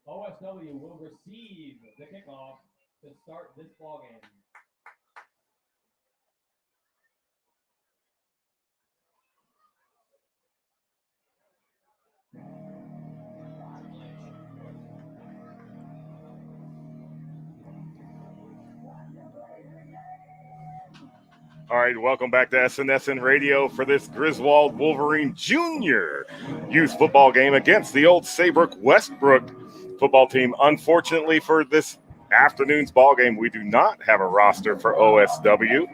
OSW will receive the kickoff to start this ballgame. All right, welcome back to SNSN Radio for this Griswold Wolverine Junior youth football game against the old Saybrook Westbrook football team. Unfortunately for this afternoon's ball game, we do not have a roster for OSW,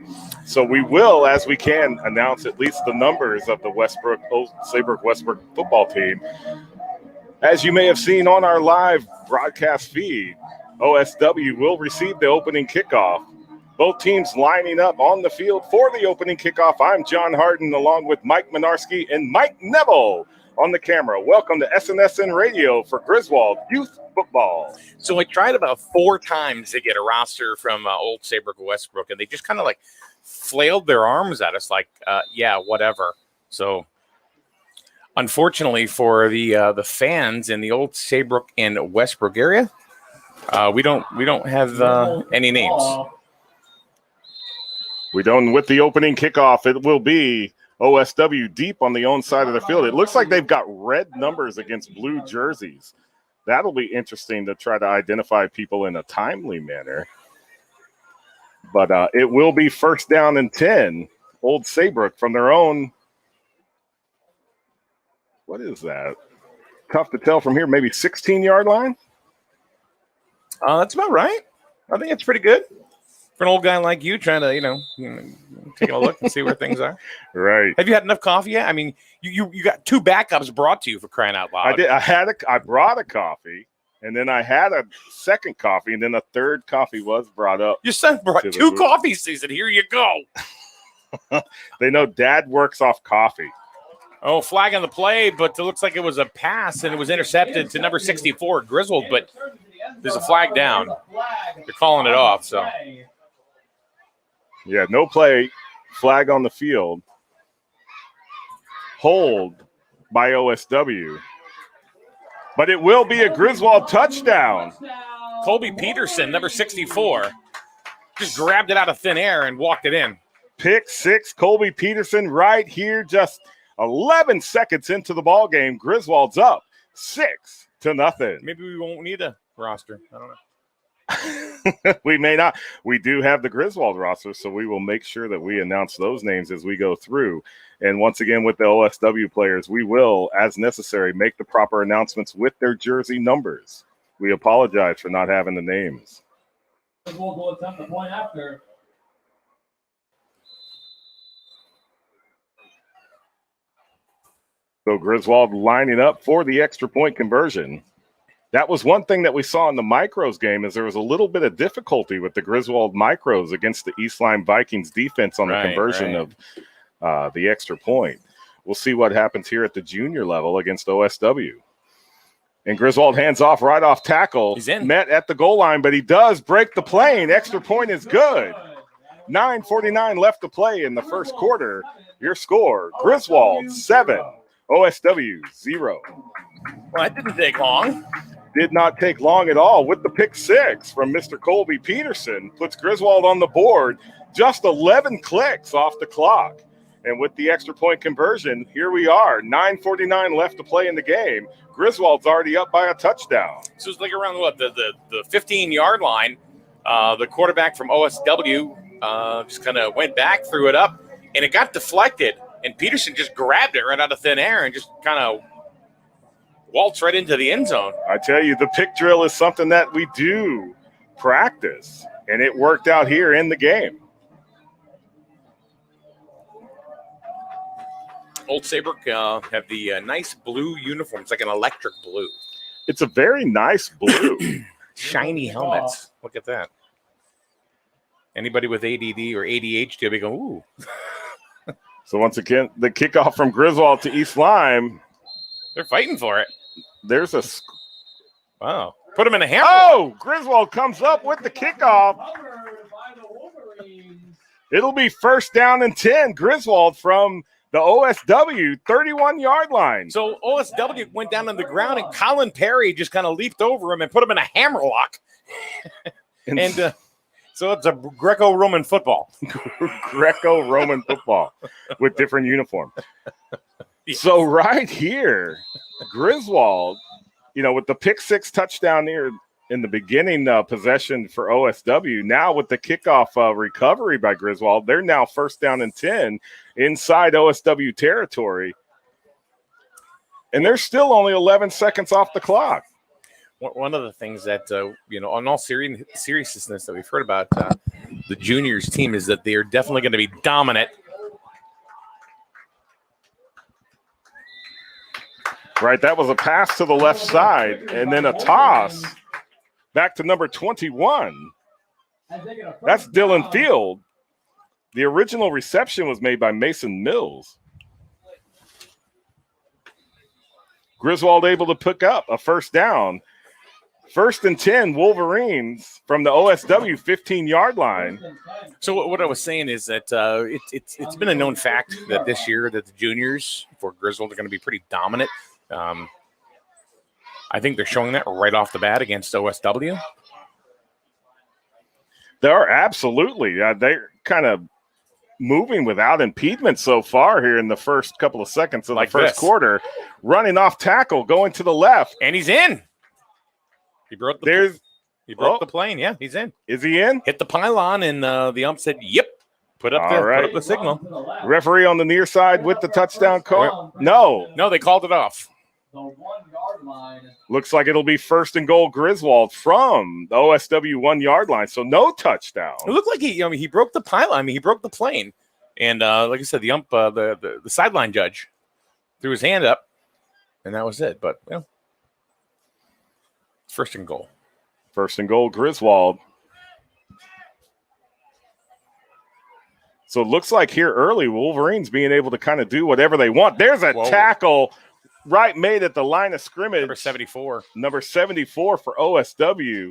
so we will, as we can, announce at least the numbers of the Saybrook Westbrook football team. As you may have seen on our live broadcast feed, OSW will receive the opening kickoff. Both teams lining up on the field for the opening kickoff. I'm John Harden along with Mike Minarski and Mike Neville on the camera. Welcome to SNSN Radio for Griswold Youth Football. So we tried about 4 times to get a roster from old Saybrook Westbrook, and they just kind of like flailed their arms at us like, yeah, whatever. So unfortunately for the fans in the old Saybrook and Westbrook area, we don't have any names. We don't. With the opening kickoff, it will be OSW deep on the own side of the field. It looks like they've got red numbers against blue jerseys. That'll be interesting to try to identify people in a timely manner. But it will be first down and 10, old Saybrook from their own. What is that? Tough to tell from here. Maybe 16-yard line? That's about right. I think it's pretty good. For an old guy like you trying to, take a look and see where things are. Right. Have you had enough coffee yet? I mean, you got 2 backups brought to you, for crying out loud. I did. I brought a coffee, and then I had a second coffee, and then a third coffee was brought up. Your son brought 2 coffees. He said, here you go. They know Dad works off coffee. Oh, flag on the play, but it looks like it was a pass, and it was intercepted to number 64, Griswold, but there's a flag down. They're calling it off, so. Yeah, no play, flag on the field. Hold by OSW. But it will be a Griswold touchdown. Colby Peterson, number 64, just grabbed it out of thin air and walked it in. Pick 6, Colby Peterson right here, just 11 seconds into the ball game. Griswold's up 6-0. Maybe we won't need a roster. I don't know. We may not. We do have the Griswold roster, so we will make sure that we announce those names as we go through. And once again, with the OSW players, we will, as necessary, make the proper announcements with their jersey numbers. We apologize for not having the names. Griswold will attempt the point after. So Griswold lining up for the extra point conversion. That was one thing that we saw in the Micros game, is there was a little bit of difficulty with the Griswold Micros against the Eastline Vikings defense on the conversion of the extra point. We'll see what happens here at the junior level against OSW. And Griswold hands off right off tackle. He's in. Met at the goal line, but he does break the plane. Extra point is good. 9:49 left to play in the first quarter. Your score, Griswold 7, OSW 0. Well, that didn't take long. Did not take long at all with the pick 6 from Mr. Colby Peterson. Puts Griswold on the board. Just 11 clicks off the clock. And with the extra point conversion, here we are. 9:49 left to play in the game. Griswold's already up by a touchdown. So it's like around the 15-yard line. The quarterback from OSW just kind of went back, threw it up, and it got deflected. And Peterson just grabbed it right out of thin air and just kind of waltz right into the end zone. I tell you, the pick drill is something that we do practice, and it worked out here in the game. Old Saybrook have the nice blue uniforms, like an electric blue. It's a very nice blue. shiny helmets. Look at that. Anybody with ADD or ADHD will be going, ooh. So once again, the kickoff from Griswold to East Lyme. They're fighting for it. There's a wow. Put him in a hammer. Oh, Griswold comes up with the kickoff. It'll be first down and 10. Griswold from the OSW 31-yard line. So OSW went down on the ground, and Colin Perry just kind of leaped over him and put him in a hammerlock. and so it's a Greco-Roman football. Greco-Roman football with different uniforms. Yes. So right here, Griswold, with the pick six touchdown here in the beginning possession for OSW, now with the kickoff recovery by Griswold, they're now first down and 10 inside OSW territory. And they're still only 11 seconds off the clock. One of the things that, on all seriousness that we've heard about the juniors team is that they are definitely going to be dominant. Right, that was a pass to the left side, and then a toss back to number 21. That's Dylan Field. The original reception was made by Mason Mills. Griswold able to pick up a first down. First and 10, Wolverines from the OSW 15-yard line. So what I was saying is that it's been a known fact that this year that the juniors for Griswold are going to be pretty dominant. I think they're showing that right off the bat against OSW. They are absolutely. They're kind of moving without impediment so far here in the first couple of seconds of the first quarter. Running off tackle, going to the left. And he's in. He broke the plane. Yeah, he's in. Is he in? Hit the pylon, and the ump said, yep. Put up the signal. Referee on the near side with the touchdown call. No, they called it off. The 1-yard line. Looks like it'll be first and goal Griswold from the OSW 1-yard line. So no touchdown. It looked like he broke the pylon. I mean, he broke the plane. And like I said, the ump, the sideline judge threw his hand up, and that was it. But first and goal. First and goal Griswold. So it looks like here early, Wolverines being able to kind of do whatever they want. There's a tackle made at the line of scrimmage. Number 74 for OSW.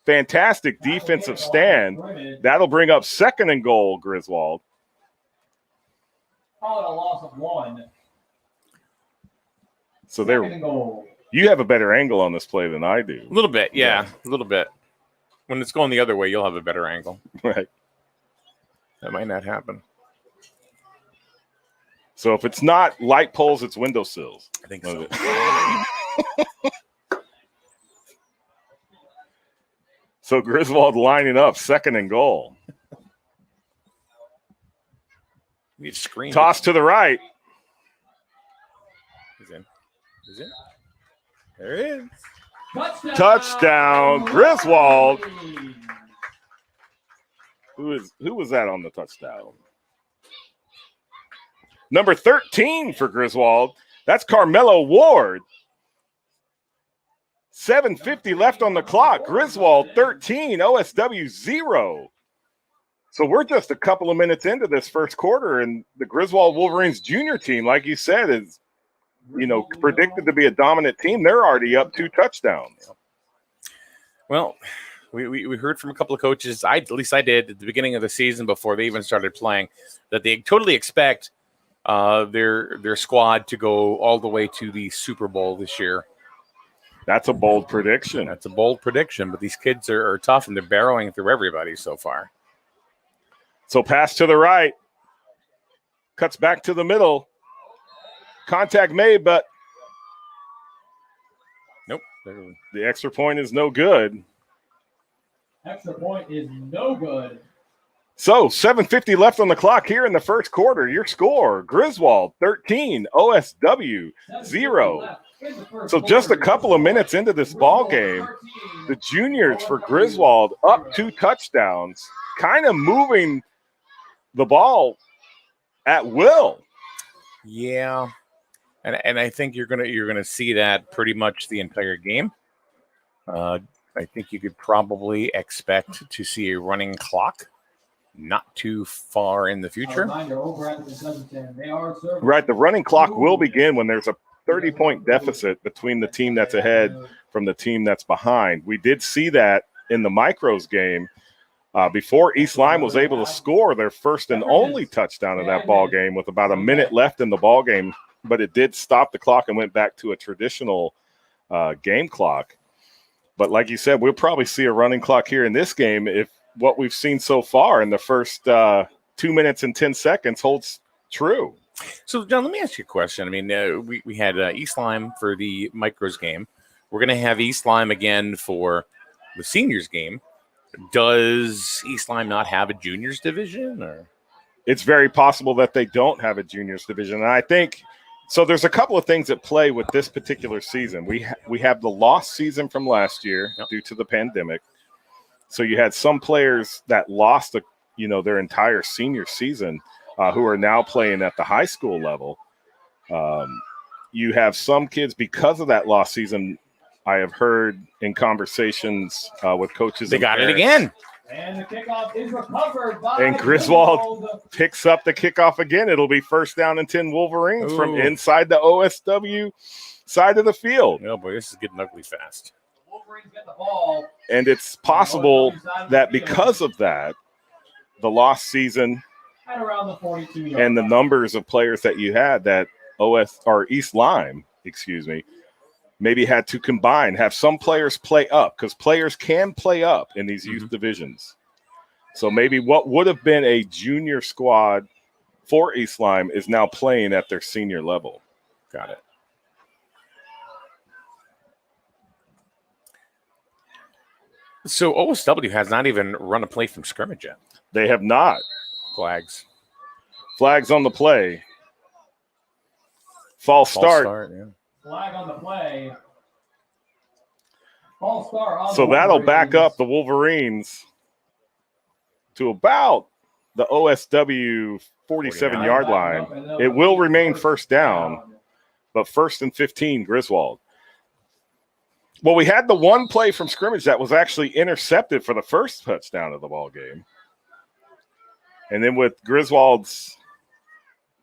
Fantastic defensive stand. That'll bring up second and goal, Griswold. Call it a loss of 1. So you have a better angle on this play than I do. A little bit, yeah. A little bit. When it's going the other way, you'll have a better angle. Right. That might not happen. So if it's not light poles, it's windowsills. I think so. So Griswold lining up, second and goal. We screen. Toss to the right. He's in. There it is. Touchdown, Griswold. Who was that on the touchdown? Number 13 for Griswold. That's Carmelo Ward. 7:50 left on the clock. Griswold 13, OSW 0. So we're just a couple of minutes into this first quarter, and the Griswold Wolverines junior team, like you said, is predicted to be a dominant team. They're already up 2 touchdowns. Well, we heard from a couple of coaches. At least I did at the beginning of the season before they even started playing, that they totally expect their squad to go all the way to the Super Bowl this year. That's a bold prediction. But these kids are tough, and they're barreling through everybody so far. So pass to the right. Cuts back to the middle. Contact made, but nope. The extra point is no good. Extra point is no good. So 7:50 left on the clock here in the first quarter. Your score, Griswold 13, OSW 0. So just a couple of minutes into this ball game, the juniors for Griswold up 2 touchdowns, kind of moving the ball at will. Yeah. And I think you're gonna see that pretty much the entire game. I think you could probably expect to see a running clock not too far in the future. Reminder, over at the concession stand, they are serving. Right, the running clock will begin when there's a 30-point deficit between the team that's ahead from the team that's behind. We did see that in the Micros game before East Lyme was able to score their first and only touchdown of that ball game with about a minute left in the ball game, but it did stop the clock and went back to a traditional game clock. But like you said, we'll probably see a running clock here in this game if what we've seen so far in the first 2 minutes and 10 seconds holds true. So, John, let me ask you a question. I mean, we had East Lyme for the Micros game. We're going to have East Lyme again for the seniors game. Does East Lyme not have a juniors division? Or it's very possible that they don't have a juniors division. And I think so. There's a couple of things at play with this particular season. We have the lost season from last year due to the pandemic. So you had some players that lost their entire senior season who are now playing at the high school level. You have some kids because of that lost season. I have heard in conversations with coaches. They got it again. And the kickoff is recovered by and Griswold picks up the kickoff again. It'll be first down and 10 Wolverines from inside the OSW side of the field. Oh, boy, this is getting ugly fast. Wolverines get the ball. And it's possible that because of that, the lost season at around the 42 and the numbers of players that you had that East Lyme, maybe had to combine, have some players play up because players can play up in these youth divisions. So maybe what would have been a junior squad for East Lyme is now playing at their senior level. Got it. So OSW has not even run a play from scrimmage yet. They have not. Flags on the play. False start. Yeah. Flag on the play. False start on so that'll back up the Wolverines to about the OSW 47-yard line. It will remain first down, but first and 15, Griswold. Well, we had the one play from scrimmage that was actually intercepted for the first touchdown of the ball game. And then with Griswold's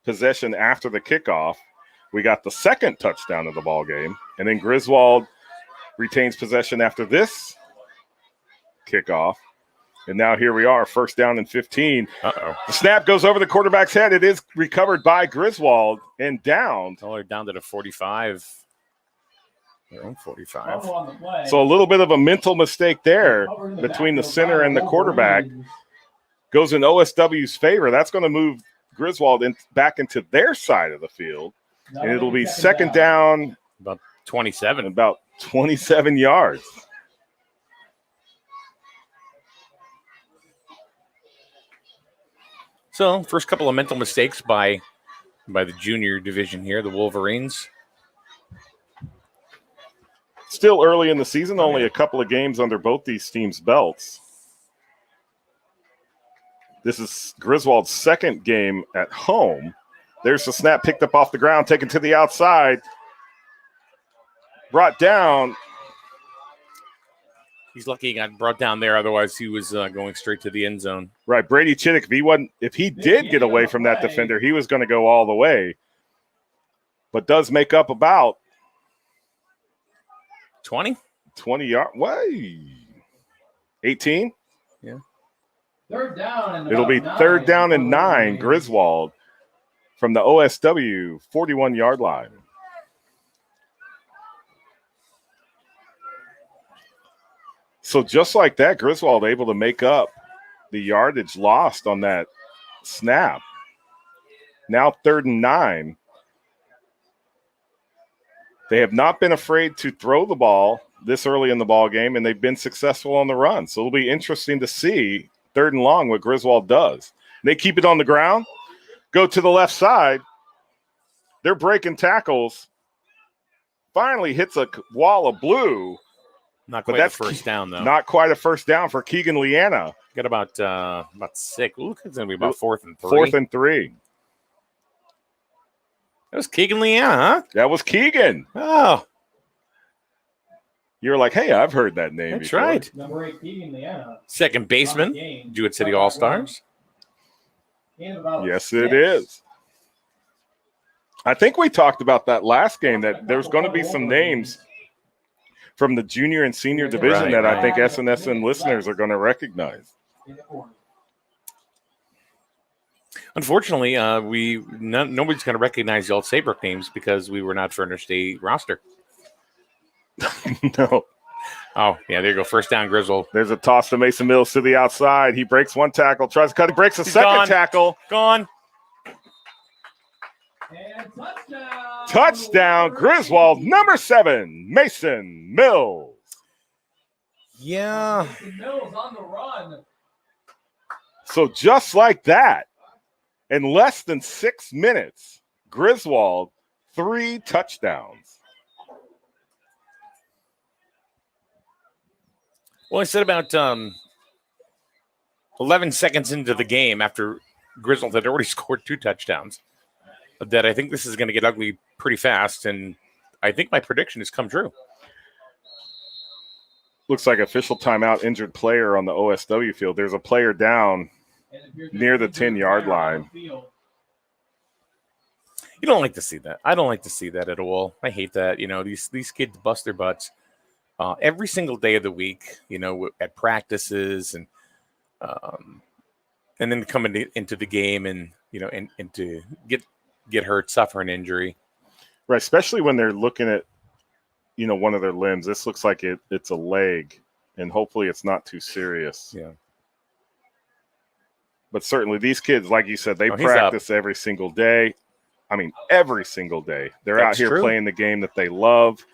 possession after the kickoff, we got the second touchdown of the ball game. And then Griswold retains possession after this kickoff. And now here we are, first down and 15. Uh-oh. The snap goes over the quarterback's head. It is recovered by Griswold and down. Oh, they're down to the 45. Their own 45. So a little bit of a mental mistake there between the center and the quarterback. Goes in OSW's favor. That's going to move Griswold back into their side of the field. And it'll be second down. About 27. About 27 yards. So first couple of mental mistakes by the junior division here, the Wolverines. Still early in the season, only a couple of games under both these teams' belts. This is Griswold's second game at home. There's the snap picked up off the ground, taken to the outside. Brought down. He's lucky he got brought down there. Otherwise, he was going straight to the end zone. Right. Brady Chittick, if he did get away from that defender, he was going to go all the way. But does make up about 20 yards. Way. 18? Yeah. Third down. And it'll be third down and 9, Griswold, from the OSW 41-yard line. So just like that, Griswold able to make up the yardage lost on that snap. Now third and 9. They have not been afraid to throw the ball this early in the ball game, and they've been successful on the run. So it'll be interesting to see third and long what Griswold does. They keep it on the ground, go to the left side. They're breaking tackles. Finally hits a wall of blue. Not quite a first down, though. Not quite a first down for Keegan Leanna. Got about 6. Look, it's going to be about 4th and 3. 4th and 3. That was Keegan Leanna, huh? That was Keegan. Oh. You're like, hey, I've heard that name That's before. right. Number 18, Leanna. Second baseman, Jewett City All-Stars. Yes, it is. I think we talked about that last game, that there's going to be some names from the junior and senior division that I think SNSN listeners are going to recognize. Unfortunately, nobody's going to recognize the old Saybrook names because we were not furnished a roster. No. Oh, yeah, there you go. First down, Griswold. There's a toss to Mason Mills to the outside. He breaks one tackle, tries to cut. He breaks a second tackle. Gone. And touchdown. Touchdown, Griswold, number 7, Mason Mills. Yeah. Mason Mills on the run. So just like that, in less than 6 minutes, Griswold, 3 touchdowns. Well, I said about 11 seconds into the game after Griswold had already scored 2 touchdowns that I think this is going to get ugly pretty fast, and I think my prediction has come true. Looks like official timeout, injured player on the OSW field. There's a player down near the 10-yard line. You don't like to see that. I don't like to see that at all. I hate that. You know, these kids bust their butts every single day of the week, you know, at practices and then coming into the game and, you know, and to get hurt, suffer an injury. Right, especially when they're looking at, you know, one of their limbs. This looks like it's a leg, and hopefully it's not too serious. Yeah. But certainly these kids, like you said, they practice every single day. I mean, every single day. They're out here playing the game that they love.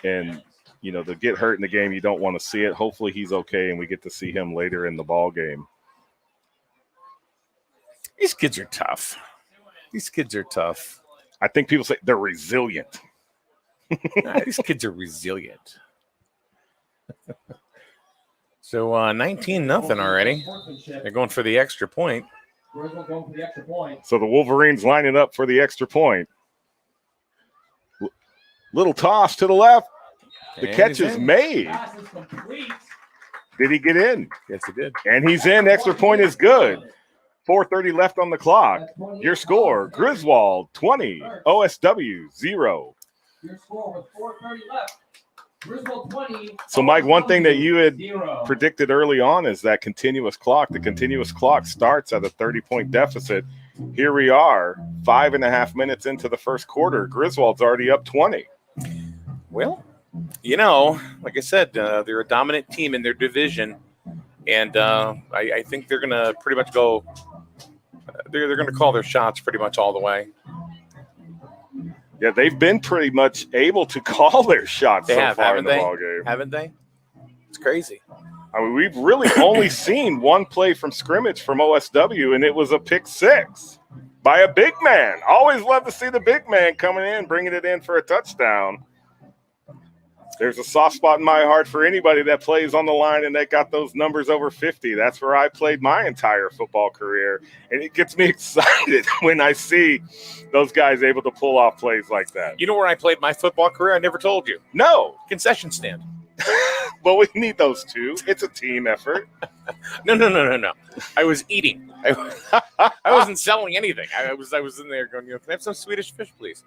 And, you know, to get hurt in the game, you don't want to see it. Hopefully he's okay, and we get to see him later in the ball game. These kids are tough. These kids are tough. I think people say they're resilient. These kids are resilient. So 19-0 already. They're going for the extra point. So the Wolverines lining up for the extra point. Little toss to the left. The catch is made. Did he get in? Yes, he did. And he's in. Extra point is good. 4:30 left on the clock. Your score, Griswold 20, OSW 0. Your score with 4:30 left. Griswold 20. So, Mike, one thing that you had predicted early on is that continuous clock. The continuous clock starts at a 30-point deficit. Here we are, 5.5 minutes into the first quarter. Griswold's already up 20. Well, you know, like I said, they're a dominant team in their division. And I think they're going to pretty much go they're going to call their shots pretty much all the way. Yeah, they've been pretty much able to call their shots so far in the ball game. Haven't they? It's crazy. I mean, we've really only seen one play from scrimmage from OSW, and it was a pick 6 by a big man. Always love to see the big man coming in, bringing it in for a touchdown. There's a soft spot in my heart for anybody that plays on the line and that got those numbers over 50. That's where I played my entire football career. And it gets me excited when I see those guys able to pull off plays like that. You know where I played my football career? I never told you. No. Concession stand. Well, we need those two. It's a team effort. No. I was eating. I wasn't selling anything. I was in there going, can I have some Swedish fish, please?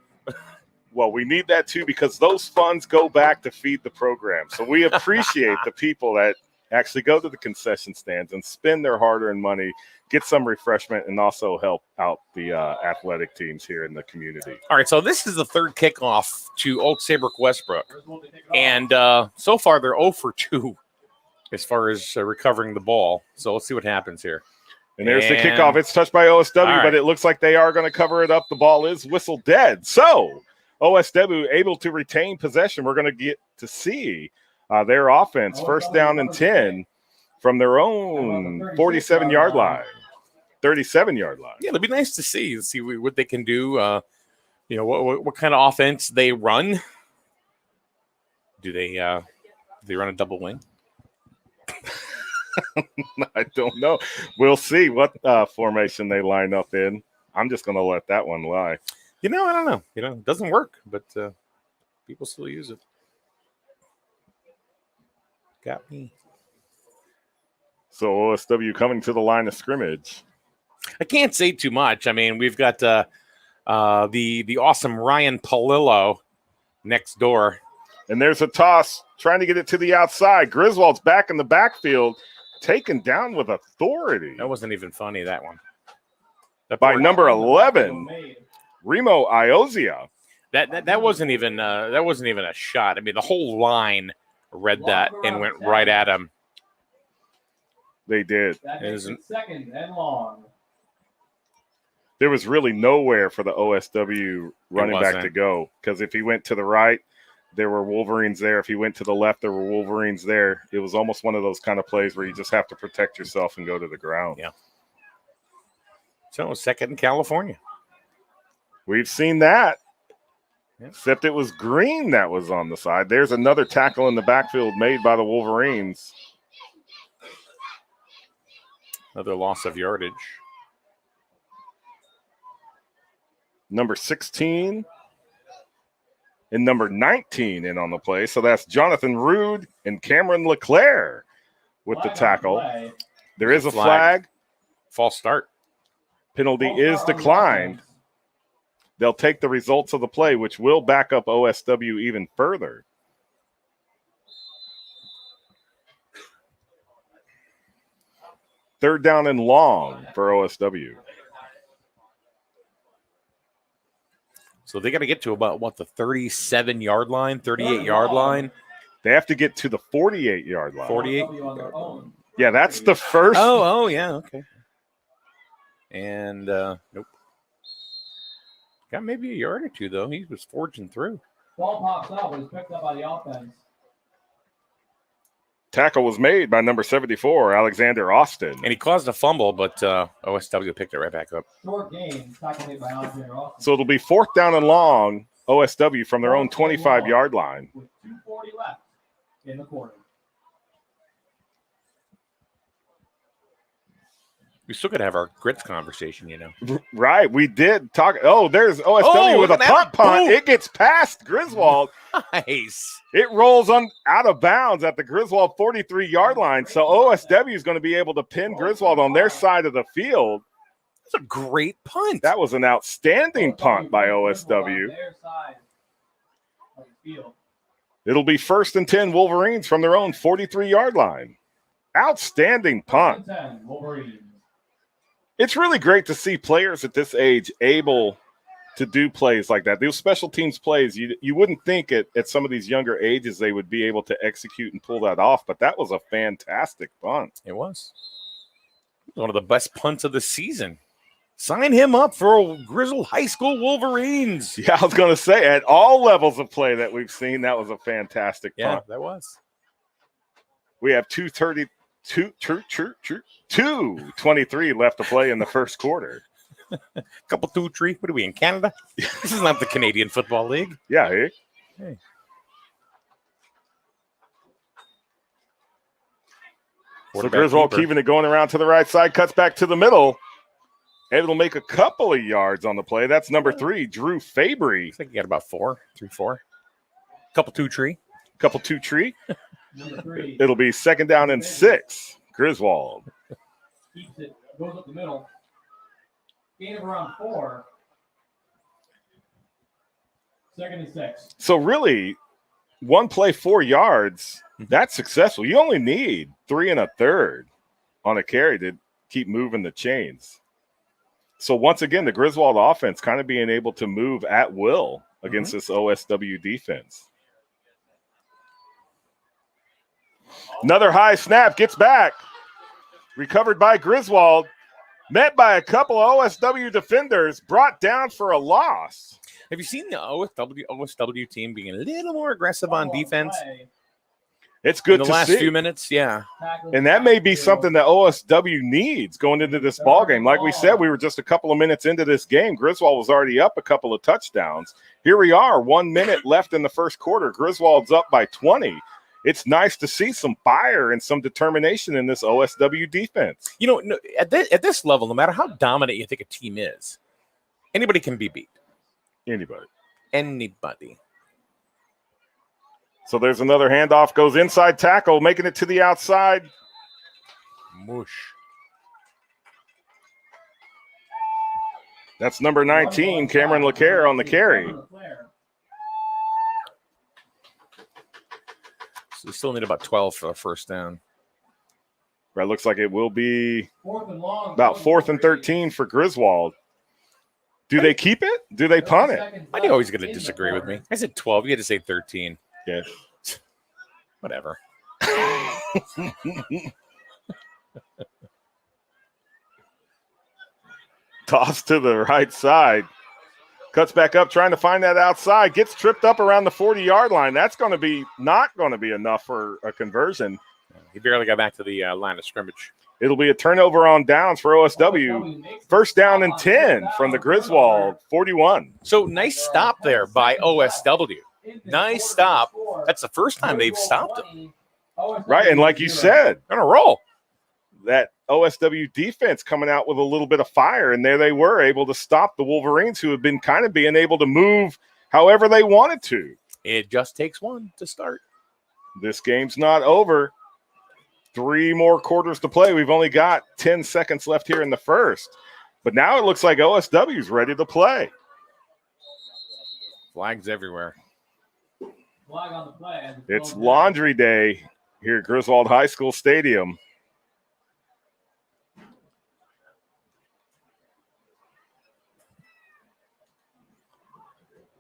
Well, we need that too because those funds go back to feed the program. So we appreciate the people that actually go to the concession stands and spend their hard-earned money, get some refreshment, and also help out the athletic teams here in the community. All right, so this is the third kickoff to Old Saybrook Westbrook. And so far they're 0 for 2 as far as recovering the ball. So let's see what happens here. And there's the kickoff. It's touched by OSW, but it looks like they are going to cover it up. The ball is whistled dead. So OSW able to retain possession. We're going to get to see their offense, first down and 10 from their own 47-yard line, 37-yard line. Yeah, it'll be nice to see what they can do. What kind of offense they run. Do they run a double wing? I don't know. We'll see what formation they line up in. I'm just going to let that one lie. I don't know. It doesn't work, but people still use it. Got me. So OSW coming to the line of scrimmage. I can't say too much. I mean, we've got the awesome Ryan Palillo next door. And there's a toss, trying to get it to the outside. Griswold's back in the backfield, taken down with authority. That wasn't even funny, that one. By number 11, Remo Iozia. That wasn't even a shot. I mean, the whole line read that and went right at him. They did. That makes it second and long. There was really nowhere for the OSW running back to go, because if he went to the right, there were Wolverines there. If he went to the left, there were Wolverines there. It was almost one of those kind of plays where you just have to protect yourself and go to the ground. Yeah. So second in California. We've seen that. Yeah. Except it was Green that was on the side. There's another tackle in the backfield made by the Wolverines. Another loss of yardage. Number 16 and number 19 in on the play. So that's Jonathan Rude and Cameron LeClaire with the tackle. There is a flag. False start. Penalty is declined. They'll take the results of the play, which will back up OSW even further. Third down and long for OSW. So they got to get to about, the 37-yard line, 38-yard line? They have to get to the 48-yard line. 48? Yeah, that's the first. Oh, yeah, okay. And, nope. Got maybe a yard or two, though. He was forging through. Ball pops out, but it's picked up by the offense. Tackle was made by number 74, Alexander Austin. And he caused a fumble, but OSW picked it right back up. Short game, tackle made by Alexander Austin. So it'll be fourth down and long, OSW from their own 25-yard line. With 2:40 left in the quarter. We still got to have our grits conversation, you know. Right, we did talk. Oh, there's OSW with a punt. Boom. It gets past Griswold. Nice. It rolls out of bounds at the Griswold 43-yard line. So OSW is going to be able to pin Griswold on their side of the field. That's a great punt. That was an outstanding punt by OSW. Their side of the field. It'll be 1st and 10 Wolverines from their own 43-yard line. Outstanding punt. 10 Wolverines. It's really great to see players at this age able to do plays like that. Those special teams plays, you wouldn't think at some of these younger ages they would be able to execute and pull that off, but that was a fantastic punt. It was. One of the best punts of the season. Sign him up for Griswold High School Wolverines. Yeah, I was going to say, at all levels of play that we've seen, that was a fantastic punt. Yeah, that was. We have 2:23 left to play in the first quarter. Couple 2-3. What are we in Canada? This is not the Canadian Football League. Yeah, hey. So Griswold keeping it going around to the right side, cuts back to the middle. Able to make a couple of yards on the play. That's number 3, Drew Fabry. I think he got about 4. Couple 2-3. Couple 2-3. Number 3. It'll be 2nd down and 6. Griswold. Keeps it, goes up the middle. Gain of around 4. 2nd and 6. So really, one play, 4 yards, that's successful. You only need 3 1/3 on a carry to keep moving the chains. So once again, the Griswold offense kind of being able to move at will against this OSW defense. Another high snap, gets back. Recovered by Griswold. Met by a couple of OSW defenders. Brought down for a loss. Have you seen the OSW team being a little more aggressive on defense? It's good in the last few minutes, yeah. And that may be something that OSW needs going into this ball game. Like we said, we were just a couple of minutes into this game. Griswold was already up a couple of touchdowns. Here we are, 1 minute left in the first quarter. Griswold's up by 20. It's nice to see some fire and some determination in this OSW defense. You know, at this level, no matter how dominant you think a team is, anybody can be beat. Anybody. So there's another handoff, goes inside tackle, making it to the outside. Mush. That's number 19, Cameron LeCare on the carry. So we still need about 12 for a first down. Right, looks like it will be Fourth and long. about 4th and 13 for Griswold. Do they keep it? Do they punt it? I knew always going to disagree with me. I said 12. You had to say 13. Yes. Whatever. Toss to the right side. Cuts back up, trying to find that outside. Gets tripped up around the 40-yard line. That's going to be not going to be enough for a conversion. He barely got back to the line of scrimmage. It'll be a turnover on downs for OSW. First down and 10 from the Griswold 41. So nice stop there by OSW. Nice stop. That's the first time they've stopped him. Right, and like you said, On a roll. that OSW defense coming out with a little bit of fire, and there they were able to stop the Wolverines, who have been kind of being able to move however they wanted to. It just takes one to start. This game's not over. 3 more quarters to play. We've only got 10 seconds left here in the first. But now it looks like OSW's ready to play. Flags everywhere. Flag on the play. It's laundry day here at Griswold High School Stadium.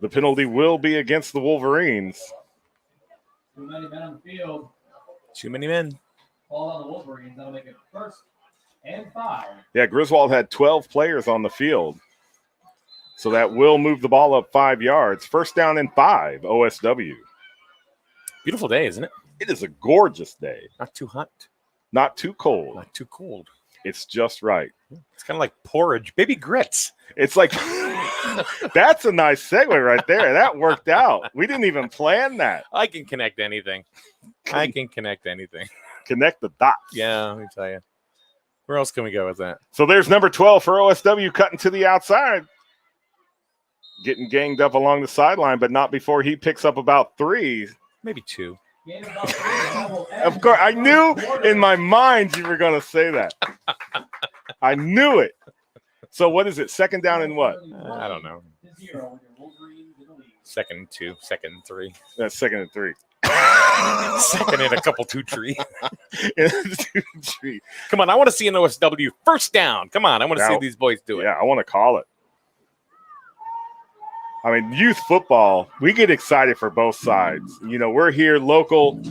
The penalty will be against the Wolverines. Too many men on the field. Too many men. Ball on the Wolverines. That'll make it 1st and 5. Yeah, Griswold had 12 players on the field. So that will move the ball up 5 yards. First down and 5, OSW. Beautiful day, isn't it? It is a gorgeous day. Not too hot. Not too cold. Not too cold. It's just right. It's kind of like porridge. Baby grits. It's like, that's a nice segue right there. That worked out. We didn't even plan that. I can connect anything. I can connect anything. Connect the dots. Yeah, let me tell you. Where else can we go with that? So there's number 12 for OSW cutting to the outside. Getting ganged up along the sideline, but not before he picks up about 3. Maybe 2. Of course, I knew in my mind you were going to say that. I knew it. So what is it? Second down and what? I don't know. 2nd and 2, 2nd and 3. That's 2nd and 3. 2nd and a couple 2-3. 2-3. Come on, I want to see an OSW first down. Come on, I want to see Now, these boys do it. Yeah, I want to call it. I mean, youth football, we get excited for both sides. You know, we're here local,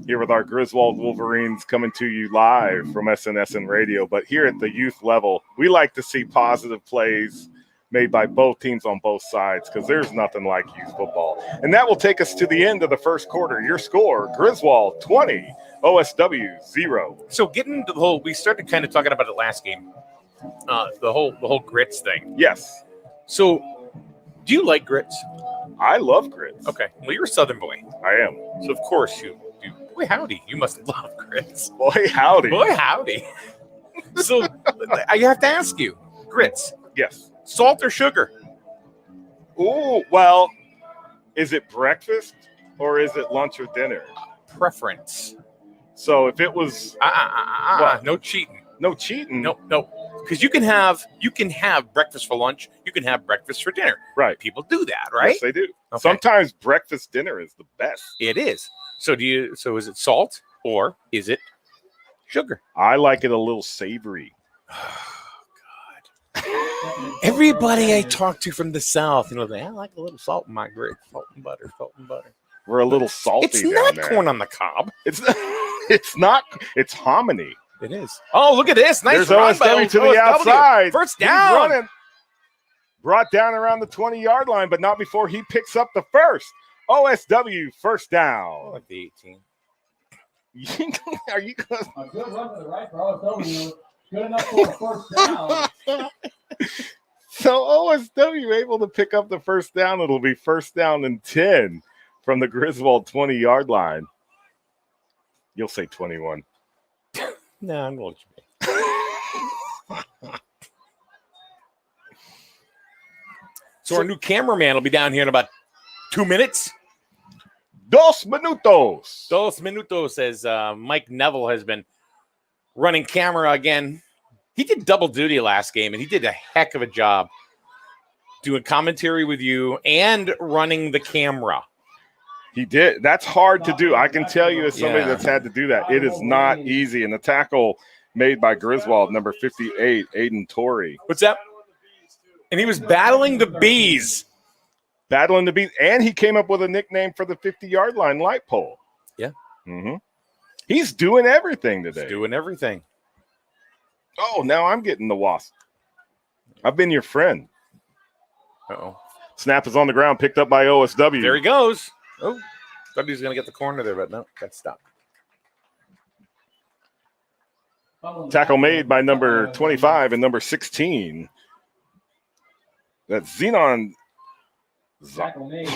here with our Griswold Wolverines coming to you live from SNSN Radio. But here at the youth level, we like to see positive plays made by both teams on both sides because there's nothing like youth football. And that will take us to the end of the first quarter. Your score, Griswold 20, OSW 0. So getting to the whole, we started kind of talking about it last game, the whole grits thing. Yes. So do you like grits? I love grits. Okay. Well, you're a Southern boy. I am. So, of course, you do. Boy, howdy. You must love grits. Boy, howdy. Boy, howdy. So, I have to ask you, grits, Yes. salt or sugar? Ooh, well, is it breakfast or is it lunch or dinner? Preference. So if it was What? No cheating. no cheating. No. Because you can have breakfast for lunch. You can have breakfast for dinner. Right. People do that, right? Yes, they do. Okay. Sometimes breakfast dinner is the best. It is. So is it salt or is it sugar? I like it a little savory. Everybody I talk to from the South, I like a little salt in my grits. Salt and butter. We're a little salty It's down not there. corn on the cob. It's not. It's hominy. It is. Oh, look at this. Nice There's run by OSW to the OSW. outside. First He's down. running. Brought down around the 20-yard line, but not before he picks up the first. OSW first I down. like the 18. Are you going A good run to the right for OSW. Good enough for a first down. So OSW able to pick up the first down. It'll be first down and 10 from the Griswold 20-yard line. You'll say 21. No, I'm going to be. So our new cameraman will be down here in about 2 minutes. Dos minutos. Dos minutos, as Mike Neville has been running camera again. He did double duty last game, and he did a heck of a job doing commentary with you and running the camera. He did. That's hard to do. I can tell you, as somebody that's had to do that, it is not easy. And the tackle made by Griswold, number 58, Aiden Torrey. What's that? And he was battling the bees. Battling the bees. And he came up with a nickname for the 50-yard line light pole. Yeah. Mm-hmm. He's doing everything today. He's doing everything. Oh, now I'm getting the wasp. I've been your friend. Uh-oh. Snap is on the ground, picked up by OSW. There he goes. Oh, thought he was going to get the corner there, but no, got stopped. Tackle made by number 25 and number 16. That's Zenon Zawatsky?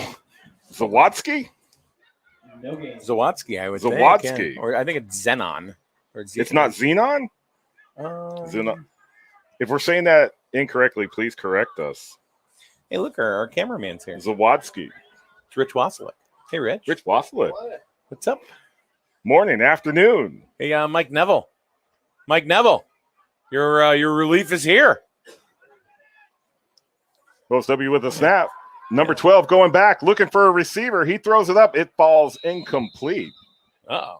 No game. Zawatsky, I would Zawatsky. think. Yeah. Or I think it's Zenon. Or It's not Zenon? Zenon. If we're saying that incorrectly, please correct us. Hey, look, our cameraman's here. Zawatsky. It's Rich Wasselick. Hey, Rich. Rich Wasselick. What's up? Morning, afternoon. Hey, Mike Neville. Mike Neville, your relief is here. OSW with a snap. Number 12 going back, looking for a receiver. He throws it up. It falls incomplete. Uh-oh.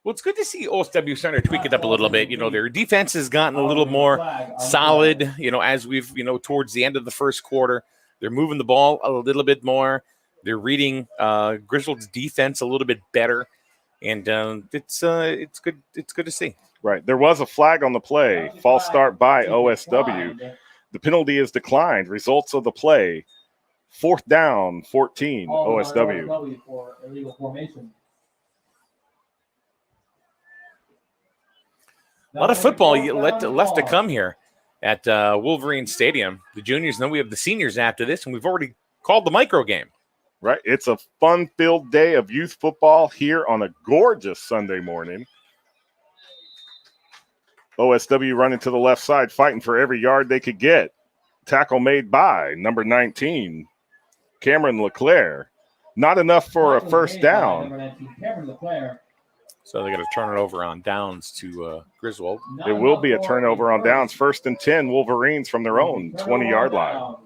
Well, it's good to see OSW starting to tweak it up a little bit. You know, their defense has gotten a little more solid, you know, as we've, you know, towards the end of the first quarter. They're moving the ball a little bit more. They're reading Griswold's defense a little bit better. And it's good. It's good to see. Right. There was a flag on the play. False start by OSW. The penalty is declined. Results of the play. 4th down, 14, OSW. For illegal formation. A lot of football left to come here at Wolverine Stadium. The juniors, and then we have the seniors after this, and we've already called the micro game. Right. It's a fun-filled day of youth football here on a gorgeous Sunday morning. OSW running to the left side, fighting for every yard they could get. Tackle made by number 19, Cameron LeClaire. Not enough for a first down. So they got to turn it over on downs to Griswold. It will be a turnover on downs. 1st and 10, Wolverines from their own 20-yard line.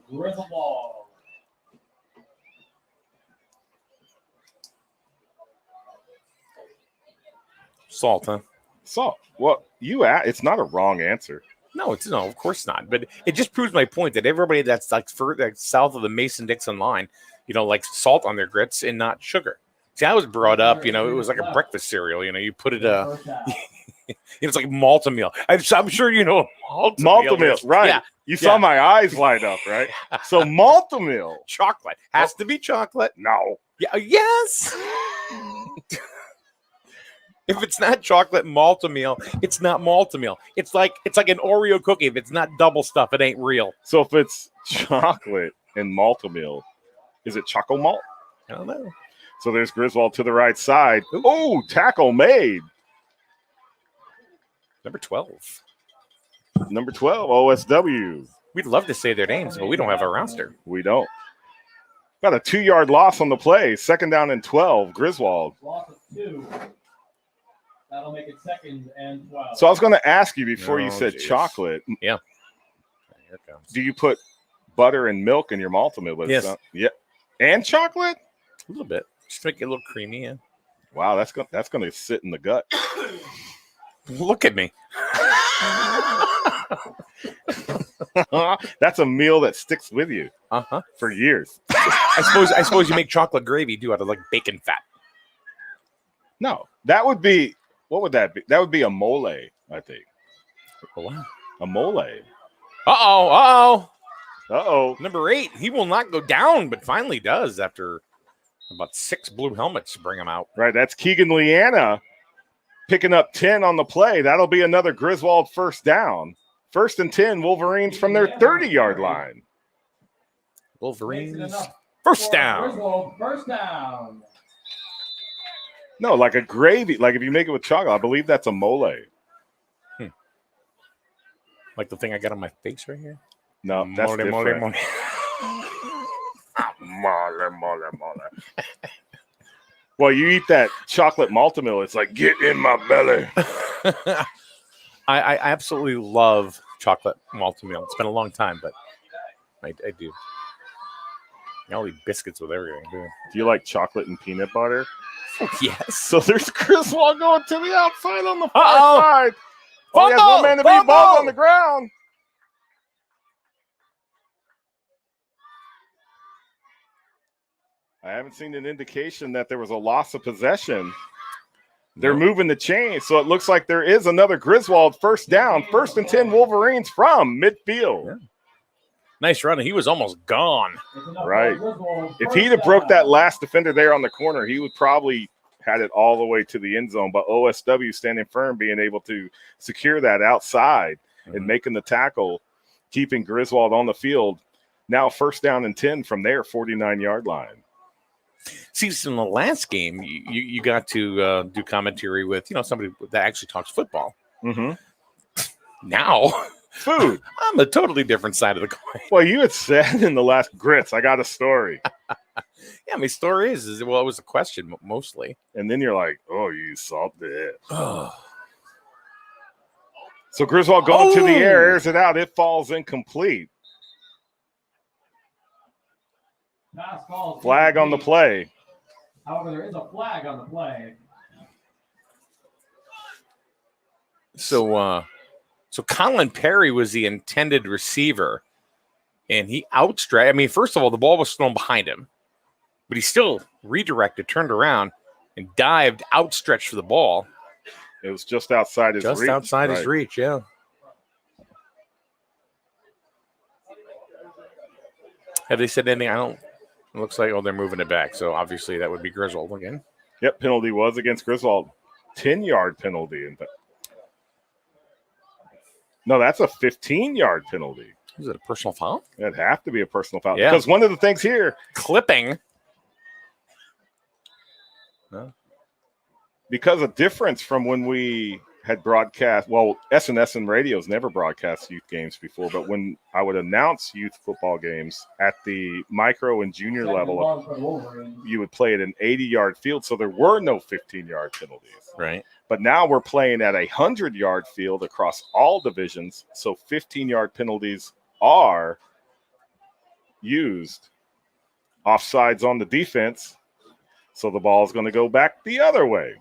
Salt, huh? Salt. Well, it's not a wrong answer. No, of course not. But it just proves my point that everybody that's like south of the Mason-Dixon line, you know, likes salt on their grits and not sugar. See, I was brought up, you know, it was like a breakfast cereal. You know, you put it, it's like Malt-O-Meal. I'm sure you know Malt-O-Meal, right. Yeah. You saw my eyes light up, right? So Malt-O-Meal. Chocolate. Has to be chocolate. No. Yeah. Yes. If it's not chocolate Malt-O-Meal, it's not Malt-O-Meal. It's like an Oreo cookie. If it's not double stuff, it ain't real. So if it's chocolate and Malt-O-Meal, is it Choco Malt? I don't know. So there's Griswold to the right side. Oh, tackle made. Number 12. Number 12, OSW. We'd love to say their names, but we don't have a roster. We don't. Got a 2-yard loss on the play. 2nd down and 12, Griswold. Loss of 2. That'll make it 2nd and 12. So I was going to ask you before you said chocolate. Yeah. Here it comes. Do you put butter and milk in your Malt-O-Meal? Yes. Yeah. And chocolate? A little bit. Just to make it a little creamy. Yeah. Wow, that's going to sit in the gut. Look at me. That's a meal that sticks with you for years. I suppose you make chocolate gravy too out of like bacon fat. No, that would be, what would that be? That would be a mole, I think. Oh, wow. A mole. Uh-oh. Number 8, he will not go down, but finally does after about 6 blue helmets to bring him out. Right, that's Keegan Leanna picking up 10 on the play. That'll be another Griswold 1st down. 1st and 10, Wolverines from their 30-yard line. Wolverines, 1st down. Griswold, 1st down. No, like a gravy. Like if you make it with chocolate, I believe that's a mole. Like the thing I got on my face right here? No, that's different. Mole. Mole. Well, you eat that chocolate Malta-Mill, it's like, get in my belly. I absolutely love chocolate malted meal. It's been a long time, but I do. I'll eat biscuits with everything, dude. Do you like chocolate and peanut butter? Yes. So there's Griswold going to the outside on the far side. Oh, he has Fumble! one man to beat. Ball's on the ground. I haven't seen an indication that there was a loss of possession. They're moving the chain, so it looks like there is another Griswold first down. 1st and 10 Wolverines from midfield. Yeah. Nice run. He was almost gone. Right. If he'd have broke that last defender there on the corner, he would probably had it all the way to the end zone. But OSW standing firm, being able to secure that outside and making the tackle, keeping Griswold on the field. Now 1st down and 10 from their 49-yard line. See, in the last game, you got to do commentary with, somebody that actually talks football. Mm-hmm. Now, food. I'm a totally different side of the coin. Well, you had said in the last Grits, I got a story. Yeah, my story is, well, it was a question mostly. And then you're like, oh, you salted it. So Griswold going to the air, airs it out. It falls incomplete. Flag on the play. However, there is a flag on the play. So Colin Perry was the intended receiver, and he outstretched. I mean, first of all, the ball was thrown behind him, but he still redirected, turned around, and dived, outstretched for the ball. It was just outside his reach. Just outside his reach, yeah. Have they said anything? I don't. It looks like, they're moving it back. So obviously that would be Griswold again. Yep, penalty was against Griswold. 10-yard penalty. No, that's a 15-yard penalty. Is it a personal foul? It'd have to be a personal foul. Yeah. Because one of the things here. Clipping. No. Because a difference from when we had broadcast, well, S&S and radios never broadcast youth games before, but when I would announce youth football games at the micro and junior level, you would play at an 80-yard field, so there were no 15-yard penalties. Right. But now we're playing at a 100-yard field across all divisions, so 15-yard penalties are used. Offsides on the defense, so the ball is going to go back the other way.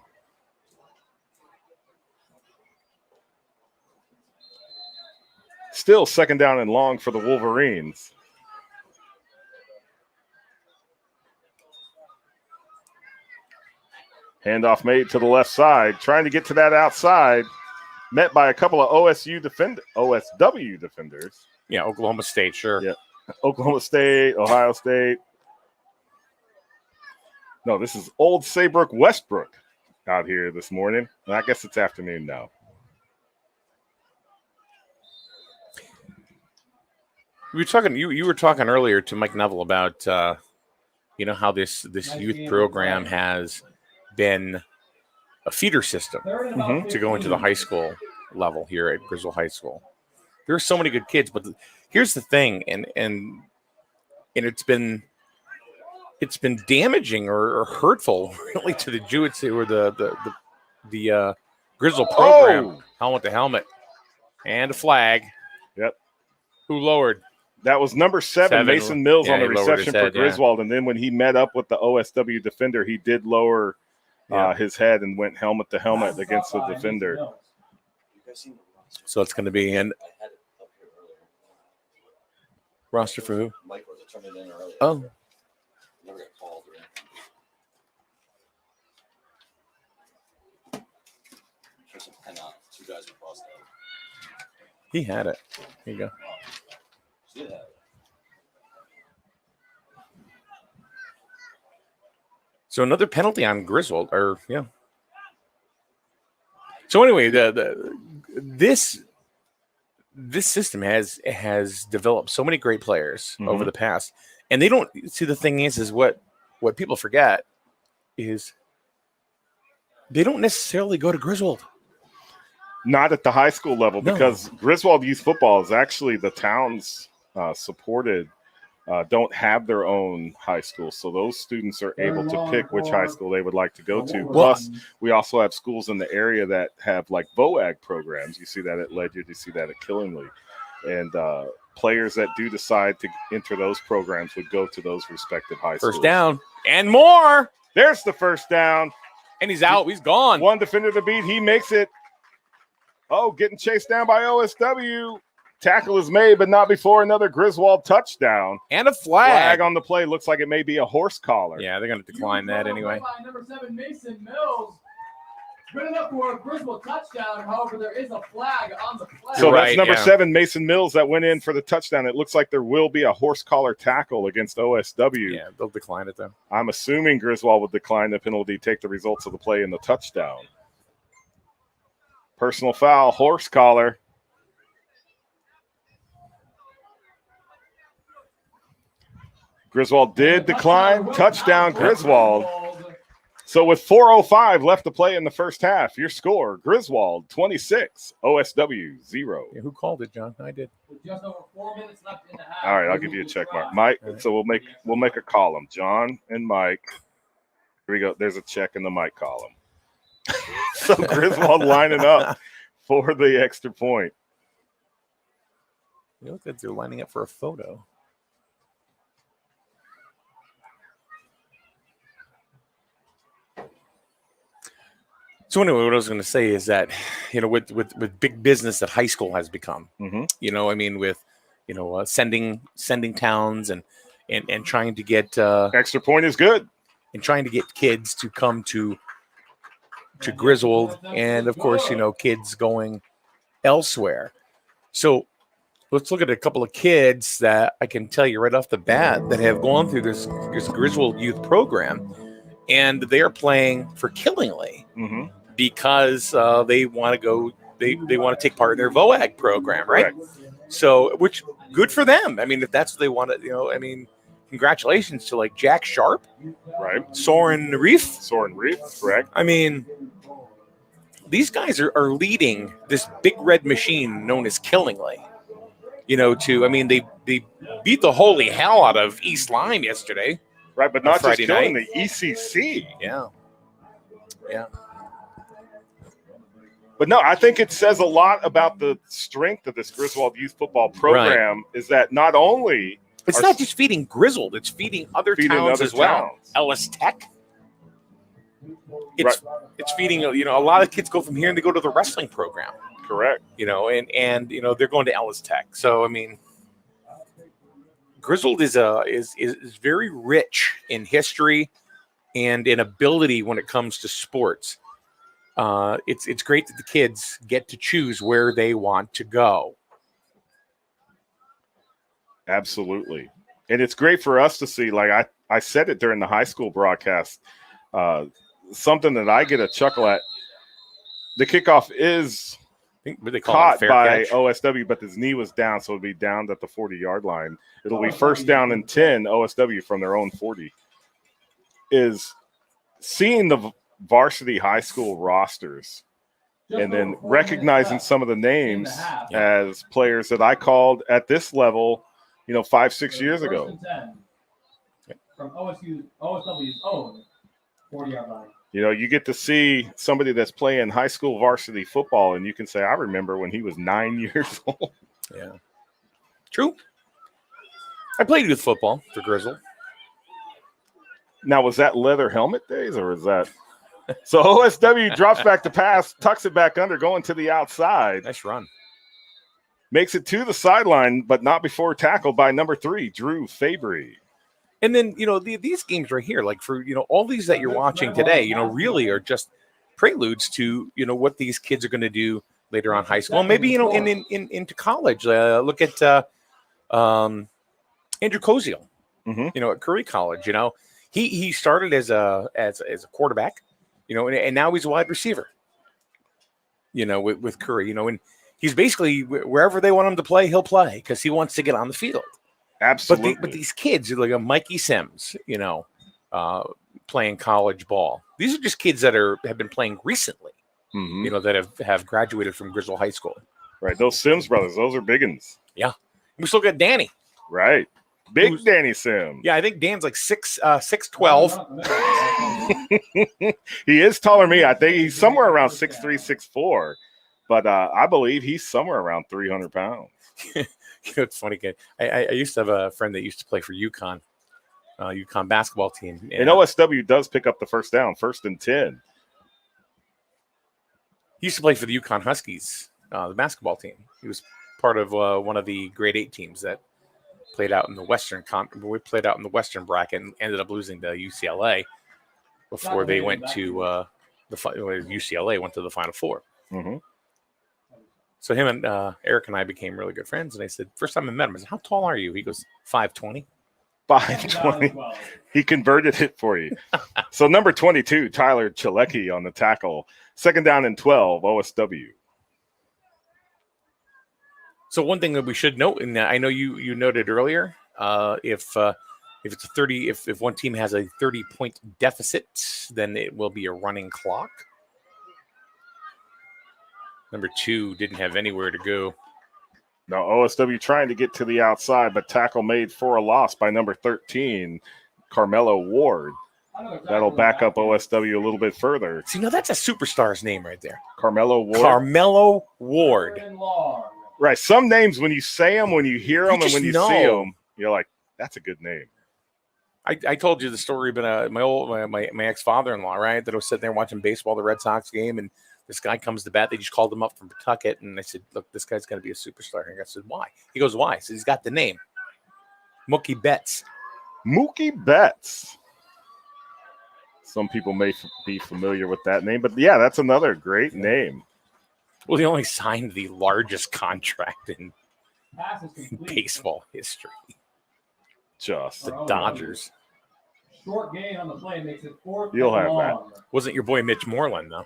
Still 2nd down and long for the Wolverines. Handoff made to the left side, trying to get to that outside, met by a couple of OSW defenders. Yeah, Oklahoma State, sure. Yeah, Oklahoma State, Ohio State. No, this is old Saybrook, Westbrook out here this morning. I guess it's afternoon now. We were talking. You were talking earlier to Mike Neville about how this youth program has been a feeder system to go into the high school level here at Griswold High School. There are so many good kids, but here's the thing, and it's been damaging or hurtful really to the Jewett or the Griswold program. Helmet to helmet and a flag. Yep. Who lowered? That was number 7, Mason Mills, on the reception for Griswold. And then when he met up with the OSW defender, he did lower his head and went helmet to helmet against the defender. So it's going to be in roster for who? Oh. Never got called. Two guys across that. He had it. Here you go. So another penalty on Griswold, So anyway, this system has developed so many great players over the past, and they don't see. The thing is what people forget is they don't necessarily go to Griswold. Not at the high school level, because Griswold Youth Football is actually the town's supported don't have their own high school. So those students are able to pick which high school they would like to go to. Plus, we also have schools in the area that have like VOAG programs. You see that at Ledyard, you see that at Killingly. And players that do decide to enter those programs would go to those respective high schools. First down and more. There's the first down. And he's out. He's gone. One defender to beat. He makes it. Oh, getting chased down by OSW. Tackle is made, but not before another Griswold touchdown. And a flag. On the play. Looks like it may be a horse collar. Yeah, they're going to decline that anyway. Number 7, Mason Mills. Good enough for a Griswold touchdown. However, there is a flag on the play. So that's number 7, Mason Mills, that went in for the touchdown. It looks like there will be a horse collar tackle against OSW. Yeah, they'll decline it, though. I'm assuming Griswold would decline the penalty, take the results of the play in the touchdown. Personal foul, horse collar. Griswold did decline. Touchdown, Griswold. So with 4:05 left to play in the first half, your score, Griswold 26, OSW 0. Yeah, who called it, John? I did. With just over 4 minutes left in the half. All right, I'll give you a check mark. Mike, so we'll make a column. John and Mike. Here we go. There's a check in the Mike column. So Griswold lining up for the extra point. You look like they're lining up for a photo. So anyway, what I was going to say is that, with big business that high school has become, with, sending towns and trying to get extra point is good, and trying to get kids to come to Griswold, and of course, kids going elsewhere. So let's look at a couple of kids that I can tell you right off the bat that have gone through this Griswold youth program, and they're playing for Killingly. Mm-hmm. Because they want to go, they want to take part in their VOAG program, right? So, which good for them. I mean, if that's what they want to, congratulations to like Jack Sharp, right? Soren Reef, correct. I mean, these guys are leading this big red machine known as Killingly. They beat the holy hell out of East Lyme yesterday, right? But not Friday just killing night. The ECC, yeah. But no, I think it says a lot about the strength of this Griswold youth football program. Right. Is that not only it's not just feeding Griswold, it's feeding other towns as well. Ellis Tech. It's feeding. A lot of kids go from here and they go to the wrestling program. Correct. And they're going to Ellis Tech. So Griswold is very rich in history and in ability when it comes to sports. It's great that the kids get to choose where they want to go. Absolutely. And it's great for us to see, like I said it during the high school broadcast, something that I get a chuckle at. The kickoff is caught by OSW, but his knee was down, so it'll be down at the 40-yard line. It'll be first down and 10, OSW from their own 40. Is seeing the varsity high school rosters and then recognizing some of the names as players that I called at this level, 5-6 years ago. From OSW's own 40-yard line. You get to see somebody that's playing high school varsity football, and you can say, I remember when he was 9 years old. Yeah. True. I played youth football for Griswold. Now, was that leather helmet days, or is that... So OSW drops back to pass, tucks it back under, going to the outside. Nice run. Makes it to the sideline, but not before tackled by number 3, Drew Fabry. And then, these games right here, like for, all these that you're watching today, really are just preludes to, what these kids are going to do later on high school. Maybe, into college. Look at Andrew Koziel, at Curry College. He started as a quarterback. And now he's a wide receiver, with Curry, and he's basically wherever they want him to play, he'll play because he wants to get on the field. Absolutely. But these kids, like a Mikey Sims, playing college ball. These are just kids that have been playing recently, that have graduated from Griswold High School. Right. Those Sims brothers, those are big ones. Yeah. We still got Danny. Right. Big Danny Sims. Yeah, I think Dan's like 6'12". He is taller than me. I think he's somewhere around 6'3", 6'4". But I believe he's somewhere around 300 pounds. It's funny, kid. I used to have a friend that used to play for UConn basketball team. And OSW does pick up the first down, 1st and 10. He used to play for the UConn Huskies, the basketball team. He was part of one of the grade 8 teams that played out in the Western we played out in the Western bracket and ended up losing to UCLA before they went to UCLA went to the Final Four. Mm-hmm. So him and Eric and I became really good friends. And I said, first time I met him, I said, how tall are you? He goes, 5'20". 5'20". He converted it for you. So number 22, Tyler Chalecki on the tackle. 2nd down and 12, OSW. So one thing that we should note, and I know you noted earlier, if it's a 30, if one team has a 30-point deficit, then it will be a running clock. Number 2 didn't have anywhere to go. Now OSW trying to get to the outside, but tackle made for a loss by number 13, Carmelo Ward. That'll back up OSW a little bit further. See, now that's a superstar's name right there. Carmelo Ward. Carmelo Ward. Right. Some names, when you say them, when you hear them, and when you see them, you're like, that's a good name. I told you the story, but my ex-father-in-law, right, that was sitting there watching baseball, the Red Sox game, and this guy comes to bat. They just called him up from Pawtucket, and I said, look, this guy's going to be a superstar. And I said, why? He goes, why? I said, he's got the name. Mookie Betts. Mookie Betts. Some people may be familiar with that name, but yeah, that's another great name. Well, he only signed the largest contract in baseball history. Just the Dodgers. Short gain on the play makes it 4th. You'll have that. Wasn't your boy Mitch Moreland, though?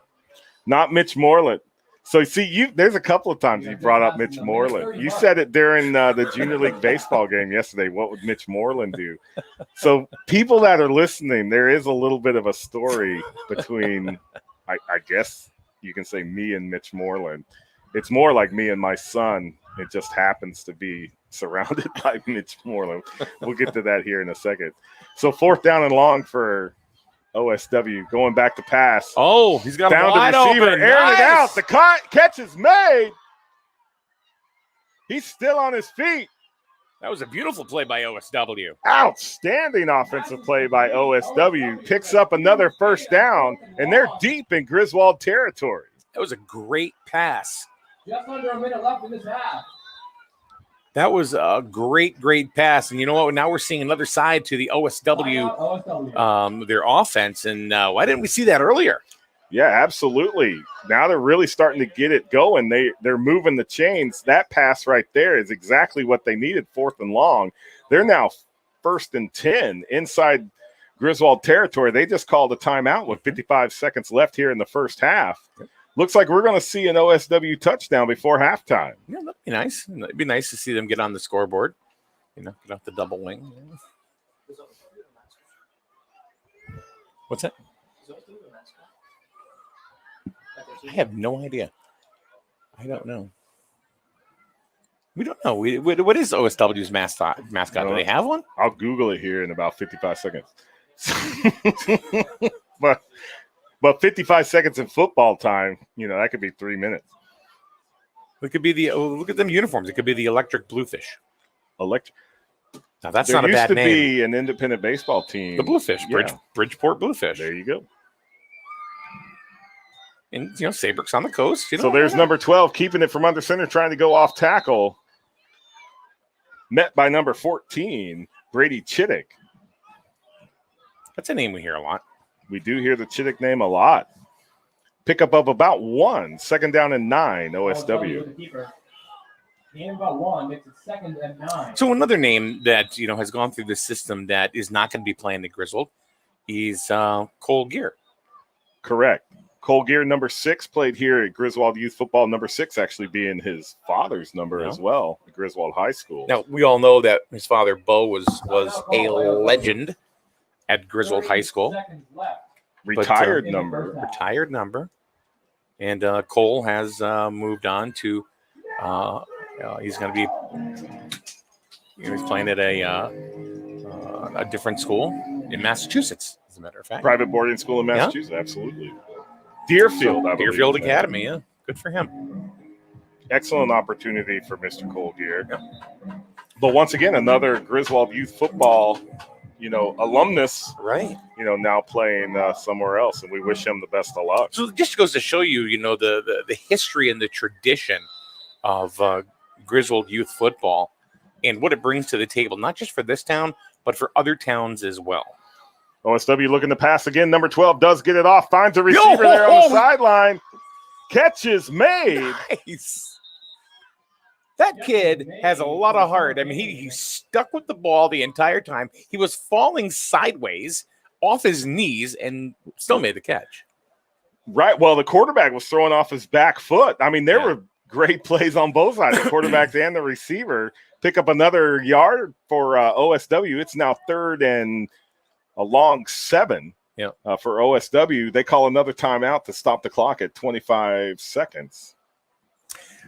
Not Mitch Moreland. So, see, there's a couple of times you brought up Mitch Moreland. You said it during the Junior League baseball game yesterday. What would Mitch Moreland do? So, people that are listening, there is a little bit of a story between, I guess you can say, me and Mitch Moreland. It's more like me and my son. It just happens to be surrounded by Mitch Moreland. We'll get to that here in a second. So, 4th down and long for OSW, going back to pass. Oh, he's got down a wide to receiver, open. airing it out. The catch is made. He's still on his feet. That was a beautiful play by OSW. Outstanding offensive play by OSW. Picks up another 1st down, and they're deep in Griswold territory. That was a great pass. Just under a minute left in this half. That was a great pass. And you know what? Now we're seeing another side to the OSW. Their offense. And why didn't we see that earlier? Yeah, absolutely. Now they're really starting to get it going. They're moving the chains. That pass right there is exactly what they needed, 4th and long. They're now 1st and 10 inside Griswold territory. They just called a timeout with 55 seconds left here in the first half. Looks like we're going to see an OSW touchdown before halftime. Yeah, that'd be nice. It'd be nice to see them get on the scoreboard. Get off the double wing. What's that? I have no idea. I don't know. We don't know. What is OSW's mascot? Do they have one? I'll Google it here in about 55 seconds. But 55 seconds in football time, that could be 3 minutes. It could be look at them uniforms. It could be the Electric Bluefish. Electric. Now, that's not a bad name. There used to be an independent baseball team. The Bluefish, yeah. Bridgeport Bluefish. There you go. And, Saybrook's on the coast. So there's number 12, keeping it from under center, trying to go off tackle. Met by number 14, Brady Chittick. That's a name we hear a lot. We do hear the Chittick name a lot. Pickup of about 1, 2nd down and 9, OSW. Gain about 1, makes it 2nd and 9. So another name that, has gone through this system that is not going to be playing the Griswold is Cole Gear. Correct. Cole Gear, number 6, played here at Griswold Youth Football. Number 6 actually being his father's number as well at Griswold High School. Now, we all know that his father, Bo, was a legend at Griswold High School. Retired number. And Cole has moved on to he's going to be He's playing at a different school in Massachusetts, as a matter of fact. Private boarding school in Massachusetts, absolutely. Deerfield, I believe. Deerfield Academy, yeah. Good for him. Excellent opportunity for Mr. Colgier. Yeah. But once again, another Griswold youth football, alumnus, right? Now playing somewhere else, and we wish him the best of luck. So it just goes to show you, the history and the tradition of Griswold youth football and what it brings to the table, not just for this town, but for other towns as well. OSW looking to pass again. Number 12 does get it off, finds a receiver there on the sideline. Catch is made. Nice. That kid has a lot of heart. I mean, he stuck with the ball the entire time. He was falling sideways off his knees and still made the catch. Right. Well, the quarterback was throwing off his back foot. I mean, there were great plays on both sides, the quarterback and the receiver. Pick up another yard for OSW. It's now 3rd and a long 7 for OSW. They call another timeout to stop the clock at 25 seconds.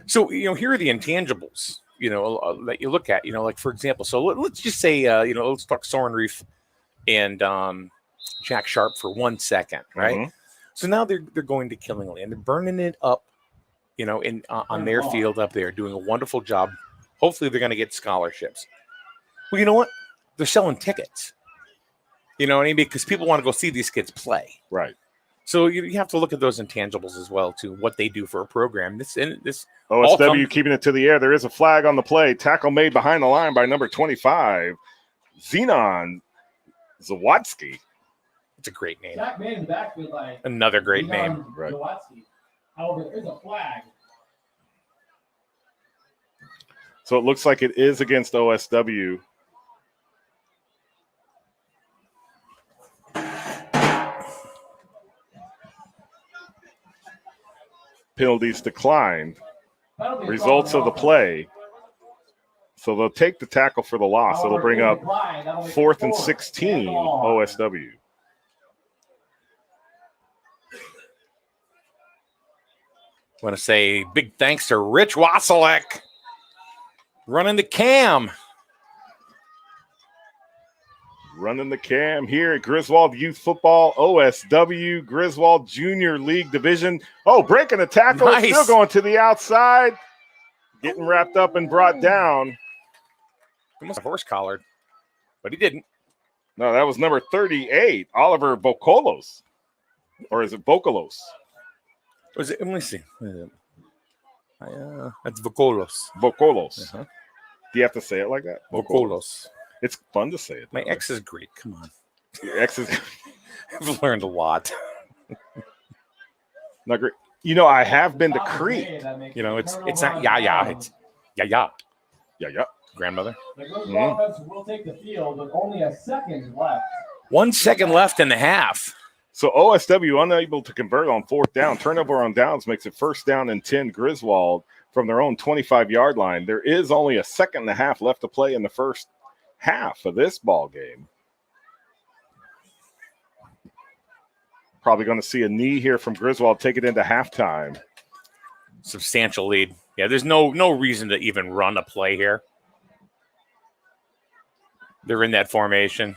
So, here are the intangibles, that you look at, like, for example, so let's just say, let's talk Soren Reef and Jack Sharp for 1 second, right? Mm-hmm. So now they're going to Killingly and they're burning it up, on their field up there, doing a wonderful job. Hopefully they're going to get scholarships. Well, you know what? They're selling tickets. You know what I mean? Because people want to go see these kids play. Right. So you have to look at those intangibles as well, to what they do for a program. This OSW keeping it to the air. There is a flag on the play. Tackle made behind the line by number 25, Zenon Zawatsky. It's a great name. Jack made in the backfield by another great name. Right. Zawatsky. However, there is a flag. So it looks like it is against OSW. Penalties declined. Results of the play. So they'll take the tackle for the loss. It'll bring up 4th and 16 OSW. I want to say big thanks to Rich Wasilek running the cam. Running the cam here at Griswold Youth Football, OSW, Griswold Junior League Division. Oh, breaking the tackle. Nice. Still going to the outside. Getting wrapped up and brought down. He must have horse collared, but he didn't. No, that was number 38, Oliver Vokolos. Or is it Vokolos? Was it? Let me see. That's Vokolos. Vokolos. Uh-huh. Do you have to say it like that? Vokolos. It's fun to say it. My ex is Greek. Come on. Your ex is. I've learned a lot. Not great. I have been to Crete. It's not Yaya. It's Yaya. Yaya. Grandmother. The Griswold offense will take the field with only a second left. 1 second left in the half. So OSW unable to convert on 4th down. Turnover on downs makes it 1st down and 10 Griswold from their own 25-yard line. There is only a second and a half left to play in the first half of this ball game. Probably going to see a knee here from Griswold, take it into halftime. Substantial lead. Yeah, there's no reason to even run a play here. They're in that formation.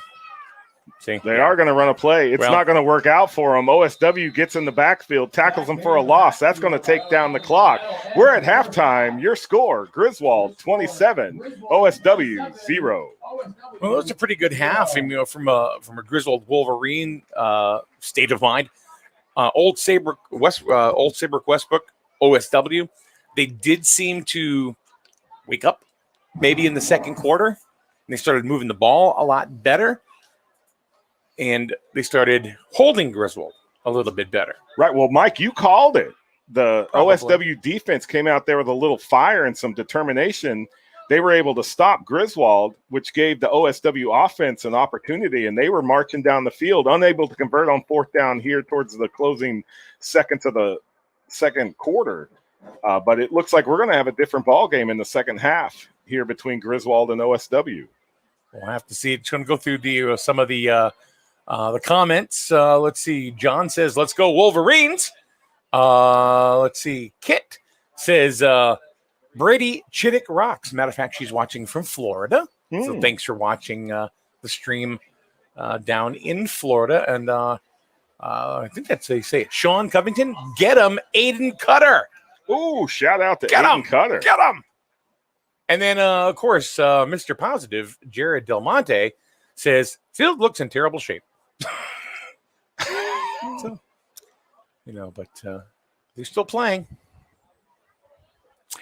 See, they are going to run a play. It's not going to work out for them. OSW gets in the backfield, tackles them for a loss. That's going to take down the clock. We're at halftime. Your score, Griswold 27, OSW 0. Well, that's a pretty good half, from a Griswold Wolverine state of mind. Old Saybrook Westbrook, OSW. They did seem to wake up maybe in the second quarter. And they started moving the ball a lot better. And they started holding Griswold a little bit better. Right. Well, Mike, you called it. The Probably. OSW defense came out there with a little fire and some determination. They were able to stop Griswold, which gave the OSW offense an opportunity, and they were marching down the field, unable to convert on 4th down here towards the closing seconds of the second quarter. But it looks like we're going to have a different ball game in the second half here between Griswold and OSW. We'll have to see. It's going to go through some of the comments. Let's see. John says, let's go Wolverines. Let's see. Kit says, Brady Chittick rocks. Matter of fact, she's watching from Florida. So thanks for watching the stream down in Florida. And I think that's how you say it. Sean Covington, get him. Aiden Cutter. Ooh, shout out to Get Aiden him. Cutter. Get him. And then, of course, Mr. Positive, Jared Del Monte, says, field looks in terrible shape. So, but they're still playing.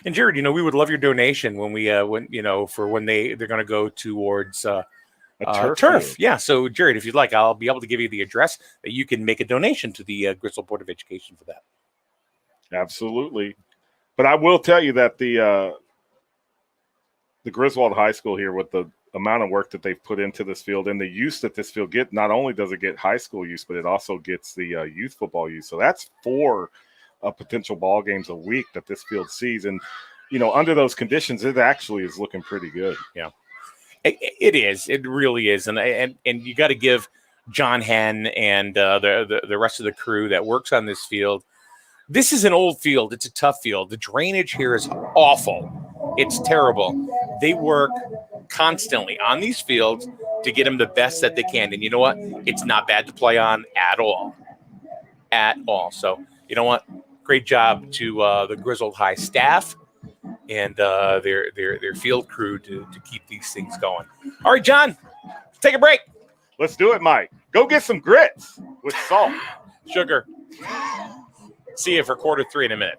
And Jared, we would love your donation when they're going to go towards A turf. field. Yeah. So, Jared, if you'd like, I'll be able to give you the address that you can make a donation to the Griswold Board of Education for that. Absolutely. But I will tell you that the Griswold High School here, with the amount of work that they've put into this field and the use that this field get, not only does it get high school use, but it also gets the youth football use. So that's 4 potential ball games a week that this field sees. And, under those conditions, it actually is looking pretty good. Yeah, it is. It really is. And you got to give John Henn and the rest of the crew that works on this field. This is an old field. It's a tough field. The drainage here is awful. It's terrible. They work constantly on these fields to get them the best that they can. And you know what? It's not bad to play on at all. At all. So, you know what? Great job to the Griswold High staff and their field crew to keep these things going. All right, John, take a break. Let's do it, Mike. Go get some grits with salt. Sugar. See you for quarter 3 in a minute.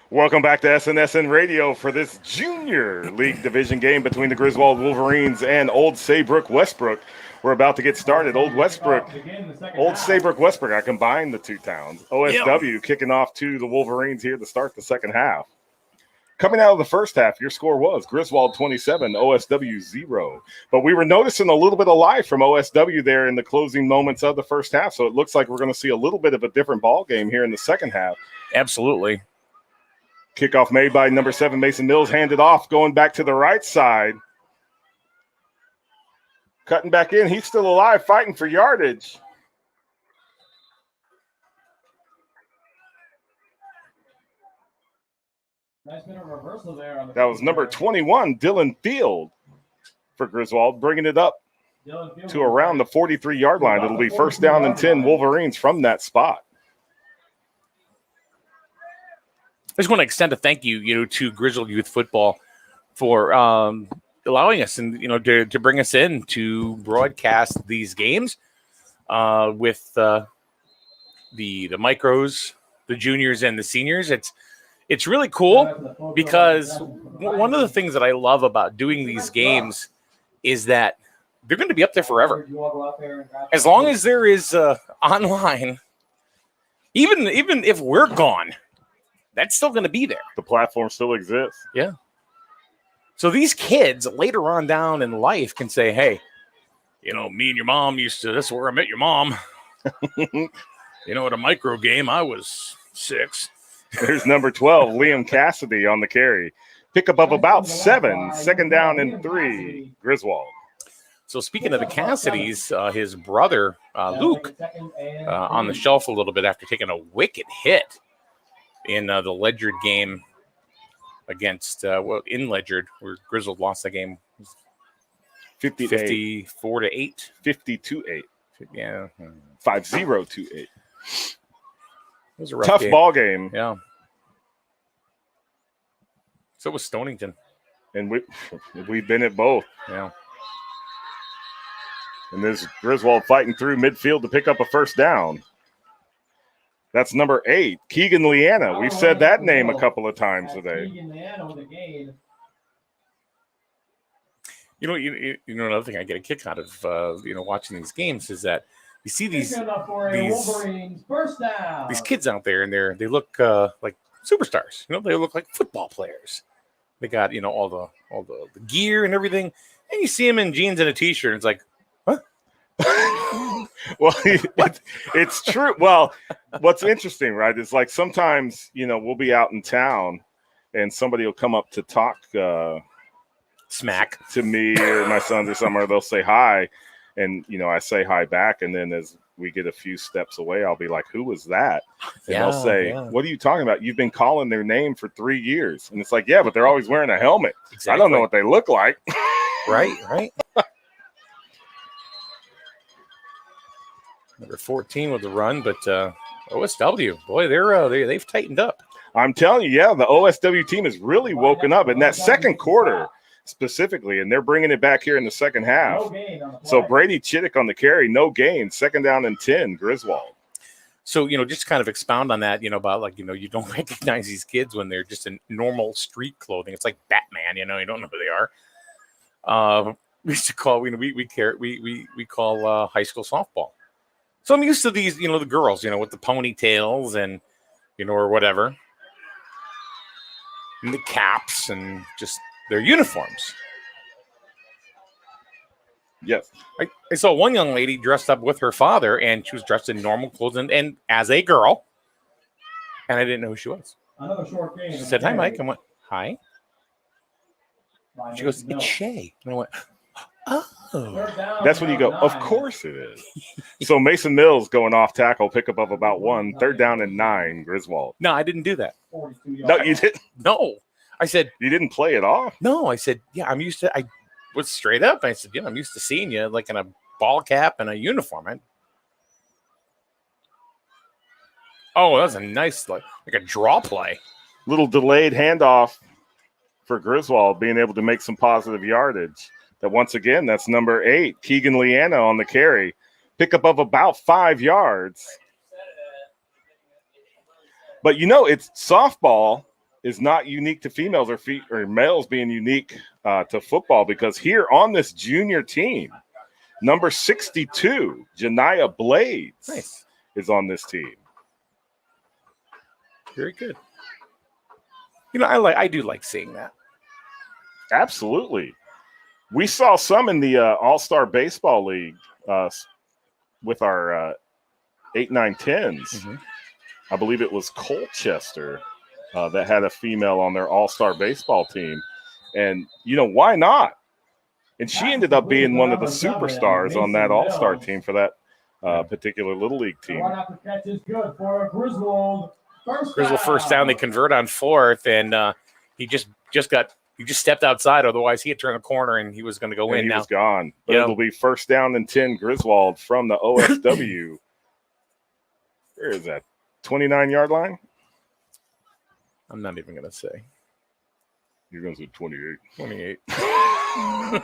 Welcome back to SNSN Radio for this Junior League Division game between the Griswold Wolverines and Old Saybrook Westbrook. We're about to get started. Old Saybrook Westbrook. I combined the two towns. OSW kicking off to the Wolverines here to start the second half. Coming out of the first half, your score was Griswold 27, OSW 0. But we were noticing a little bit of life from OSW there in the closing moments of the first half. So it looks like we're going to see a little bit of a different ball game here in the second half. Absolutely. Kickoff made by number 7, Mason Mills, handed off, going back to the right side. Cutting back in. He's still alive, fighting for yardage. Nice bit of reversal there. On the that was number 21, Dylan Field, for Griswold, bringing it up to around the 43-yard line. It'll be first down and 10 Wolverines from that spot. I just want to extend a thank you, to Griswold Youth Football for allowing us and to bring us in to broadcast these games with the micros, the juniors, and the seniors. It's really cool because one of the things that I love about doing these games is that they're going to be up there forever. As long as there is online, even if we're gone, that's still going to be there. The platform still exists. Yeah. So these kids later on down in life can say, hey, me and your mom that's where I met your mom. At a micro game, I was 6. There's number 12, Liam Cassidy on the carry. Pickup of about 7, second down and 3, Griswold. So speaking of the Cassidys, his brother, Luke, on the shelf a little bit after taking a wicked hit in the Ledyard game against, in Ledyard, where Griswold lost the game 54-8. 52-8. Yeah. 50-8. It was a rough tough game. ball game. Yeah. So was Stonington. And we've been at both. Yeah. And there's Griswold fighting through midfield to pick up a first down. That's number 8, Keegan Leanna. We've said that name a couple of times today. Another thing I get a kick out of, watching these games is that you see these kids out there, and they look like superstars. They look like football players. They got all the gear and everything, and you see them in jeans and a t-shirt. And it's like, huh? Well, it's true. Well, what's interesting, right, is like sometimes we'll be out in town, and somebody will come up to talk smack to me or my sons or something, or they'll say hi, and I say hi back, and then as we get a few steps away, I'll be like, who was that? And they'll say, what are you talking about? You've been calling their name for 3 years. And it's like, yeah, but they're always wearing a helmet. Exactly. I don't know what they look like. Right. Number 14 with the run, but OSW, boy, they've tightened up. I'm telling you, yeah, the OSW team has really woken up in that second quarter specifically, and they're bringing it back here in the second half. So Brady Chittick on the carry, no gain, second down and 10, Griswold. So, just kind of expound on that, about you don't recognize these kids when they're just in normal street clothing. It's like Batman, you don't know who they are. We used to call, we call high school softball. So I'm used to these, the girls, with the ponytails and, or whatever. And the caps and just their uniforms. Yes. I saw one young lady dressed up with her father, and she was dressed in normal clothes and as a girl. And I didn't know who she was. Another short game. She said, hi, Mike. I went, hi. She goes, it's Shay. And I went, oh. That's when you go, of course it is. So Mason Mills going off tackle, pickup of about 1, third down and 9, Griswold. No, I didn't do that. No, you didn't. No. I said, you didn't play it off? No, I said, yeah, I'm used to, I was straight up. I said, yeah, I'm used to seeing you like in a ball cap and a uniform. That was a nice, like a draw play. Little delayed handoff for Griswold, being able to make some positive yardage. That once again, that's number 8, Keegan Leanna on the carry. Pickup of about 5 yards. But it's softball is not unique to females or males being unique to football, because here on this junior team, number 62, Janiyah Blades, is on this team. Very good. You know, I do like seeing that. Absolutely. We saw some in the All-Star Baseball League with our 8, 9, 10s. Mm-hmm. I believe it was Colchester that had a female on their All-Star Baseball team. And, you know, why not? And she ended up being one of the superstars on that All-Star team for that particular Little League team. Catch is good for Griswold. Griswold first down. They convert on 4th, and he just stepped outside. Otherwise, he had turned the corner and he was going to go in. He now was gone. But it'll be 1st down and 10 Griswold from the OSW. Where is that? 29-yard line? I'm not even going to say. You're going to say 28. 28. I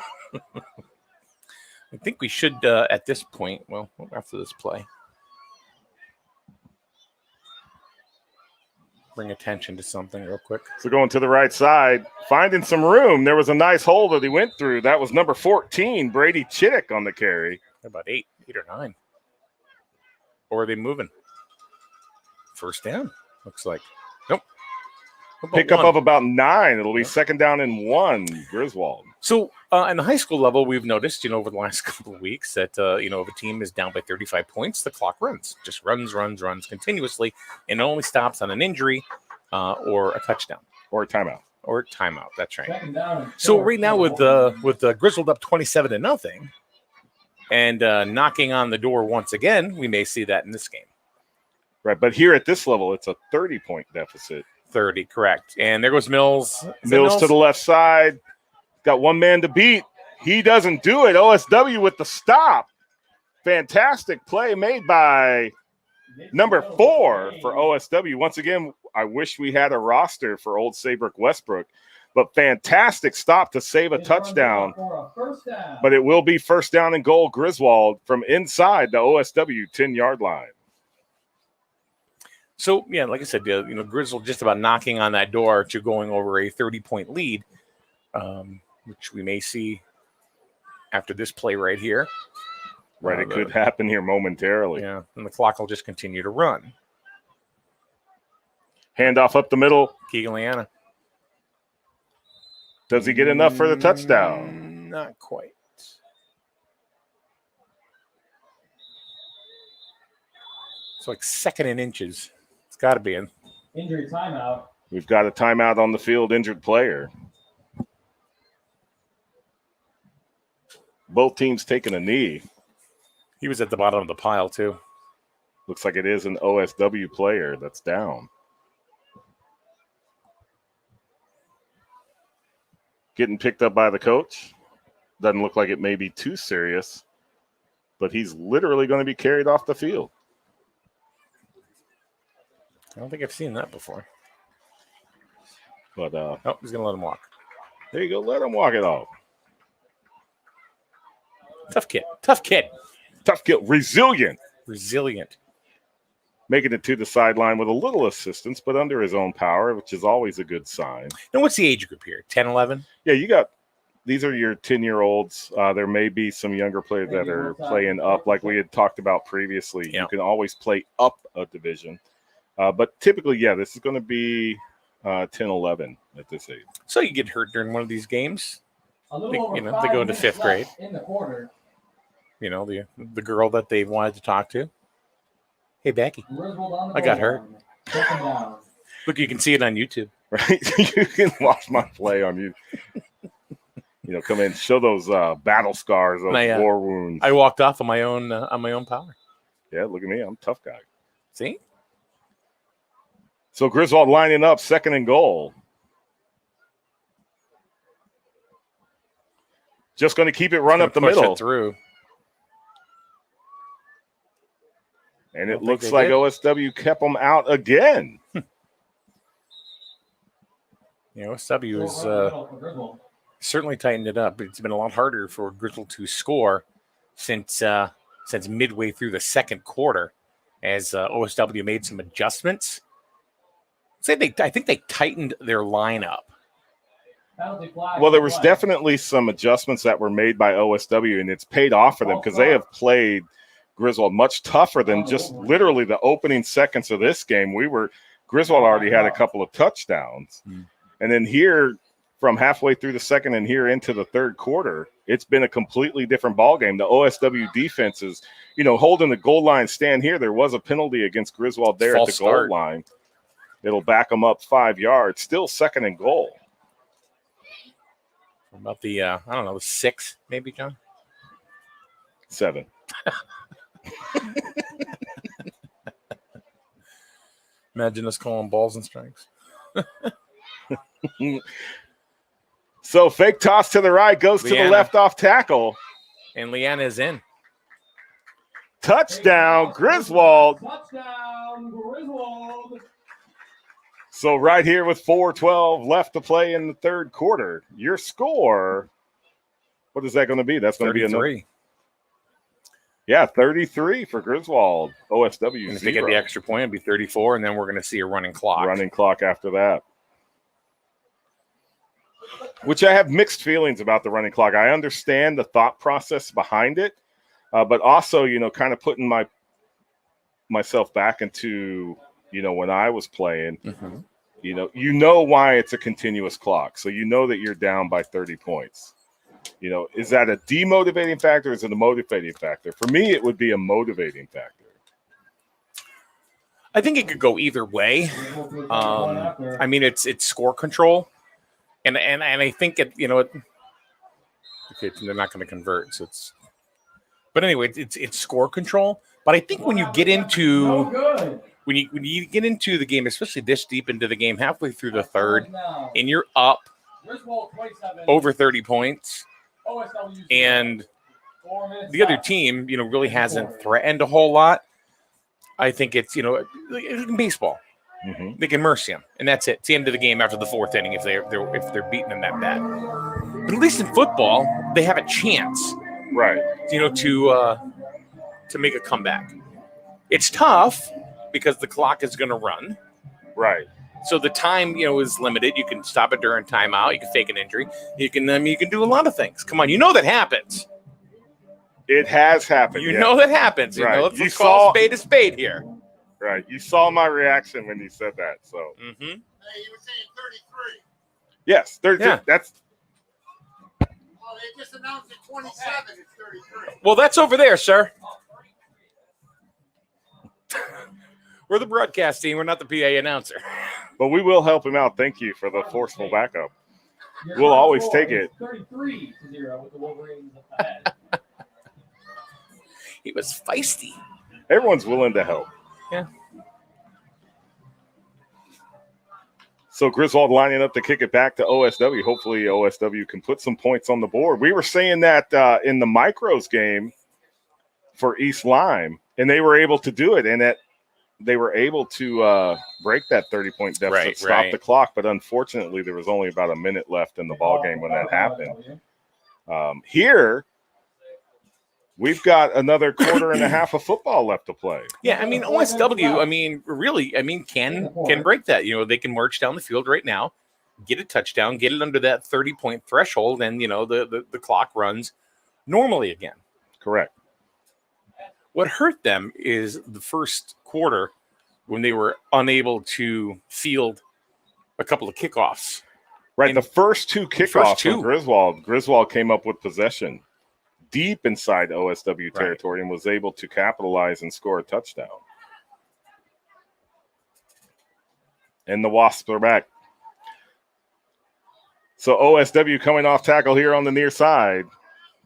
think we should, at this point, well, after this play, bring attention to something real quick. So going to the right side, finding some room. There was a nice hole that he went through. That was number 14, Brady Chittick on the carry. About 8 or 9. Or are they moving? 1st down, looks like. Nope. Pickup of about 9. It'll be 2nd down and 1, Griswold. So in the high school level, we've noticed, over the last couple of weeks that, if a team is down by 35 points, the clock runs. Just runs continuously, and it only stops on an injury or a touchdown. Or a timeout. That's right. So right now with Griswold up 27-0 and knocking on the door once again, we may see that in this game. Right, but here at this level, it's a 30-point deficit. 30, correct. And there goes Mills. Mills to the left side. Got one man to beat. He doesn't do it. OSW with the stop. Fantastic play made by number 4 for OSW. Once again, I wish we had a roster for Old Saybrook Westbrook, but fantastic stop to save a touchdown. But it will be 1st down and goal, Griswold, from inside the OSW 10-yard line. So, yeah, like I said, Griswold just about knocking on that door to going over a 30-point lead, which we may see after this play right here. Right, it could happen here momentarily. Yeah, and the clock will just continue to run. Handoff up the middle. Keegan Leanna. Does he get enough for the touchdown? Not quite. It's like 2nd and inches. It's got to be in. Injury timeout. We've got a timeout on the field, injured player. Both teams taking a knee. He was at the bottom of the pile, too. Looks like it is an OSW player that's down. Getting picked up by the coach. Doesn't look like it may be too serious, but he's literally going to be carried off the field. I don't think I've seen that before. But he's going to let him walk. There you go. Let him walk it off. Tough kid. Tough kid. Resilient. Making it to the sideline with a little assistance, but under his own power, which is always a good sign. Now, what's the age group here? 10, 11? Yeah, these are your 10-year-olds. There may be some younger players that are playing up, like we had talked about previously. Yeah. You can always play up a division. But typically, this is going to be 10, 11 at this age. So you get hurt during one of these games. They go into 5th grade. In the quarter. The girl that they wanted to talk to. Hey, Becky, I got hurt. Look, you can see it on YouTube. Right? You can watch my play on YouTube. Come in, show those battle scars, those war wounds. I walked off on my own power. Yeah, look at me. I'm a tough guy. See? So Griswold lining up, 2nd and goal. Just going to keep it run up the middle. It through. And it looks like OSW kept them out again. OSW has certainly tightened it up. It's been a lot harder for Griswold to score since midway through the 2nd quarter as OSW made some adjustments. I think they tightened their lineup. Penalty flag. Well, there was definitely some adjustments that were made by OSW, and it's paid off for them because they have played Griswold much tougher than just literally the opening seconds of this game. Griswold already had a couple of touchdowns. And then here, from halfway through the second and here into the third quarter, it's been a completely different ball game. The OSW defense is, holding the goal line stand here. There was a penalty against Griswold there at the goal line. It'll back them up 5 yards. Still second and goal. About the, I don't know, 6 maybe, John? 7. Imagine us calling balls and strikes. So fake toss to the right, goes to the left off tackle. And Leanna is in. Touchdown, Griswold. Touchdown, Griswold. So right here with 4:12 left to play in the third quarter, your score, what is that going to be? That's going to be another. 33 for Griswold. OSW and if they get the extra point, it'll be 34, and then we're going to see a running clock. Running clock after that. Which I have mixed feelings about the running clock. I understand the thought process behind it, but also, kind of putting myself back into, when I was playing, why it's a continuous clock. So that you're down by 30 points. Is that a demotivating factor? Or is it a motivating factor? For me, it would be a motivating factor. I think it could go either way. I mean, it's score control. And I think okay, they're not going to convert. So but anyway, it's score control. But I think when you get into when you get into the game, especially this deep into the game, halfway through the third, and you're up over 30 points, and the other team, really hasn't threatened a whole lot. I think it's in baseball. Mm-hmm. They can mercy them, and that's it. It's the end of the game after the fourth inning if they're beating them that bad. But at least in football, they have a chance, right? To make a comeback. It's tough because the clock is going to run, right? So the time is limited. You can stop it during timeout. You can fake an injury. You can do a lot of things. Come on, that happens. It has happened. You know that happens. Right. Let's call a spade a spade here. Right. You saw my reaction when you said that. So. Mm-hmm. Hey, you were saying 33. Yes, 33. Yeah. That's. Well, they just announced at 27. It's 33. Well, that's over there, sir. We're the broadcast team. We're not the PA announcer. But we will help him out. Thank you for the forceful backup. We'll always take it. 33-0 with the Wolverines ahead. He was feisty. Everyone's willing to help. Yeah. So Griswold lining up to kick it back to OSW. Hopefully OSW can put some points on the board. We were saying that in the Micros game for East Lyme, and they were able to do it, and that they were able to break that 30-point deficit, stop the clock. But unfortunately, there was only about a minute left in the ball game when that happened. Here, we've got another quarter and a half of football left to play. Yeah, I mean, OSW, really, can break that. They can march down the field right now, get a touchdown, get it under that 30-point threshold, and, the clock runs normally again. Correct. What hurt them is the first quarter when they were unable to field a couple of kickoffs. Right, and the first two kickoffs from Griswold came up with possession deep inside OSW territory and was able to capitalize and score a touchdown. And the Wasps are back. So OSW coming off tackle here on the near side.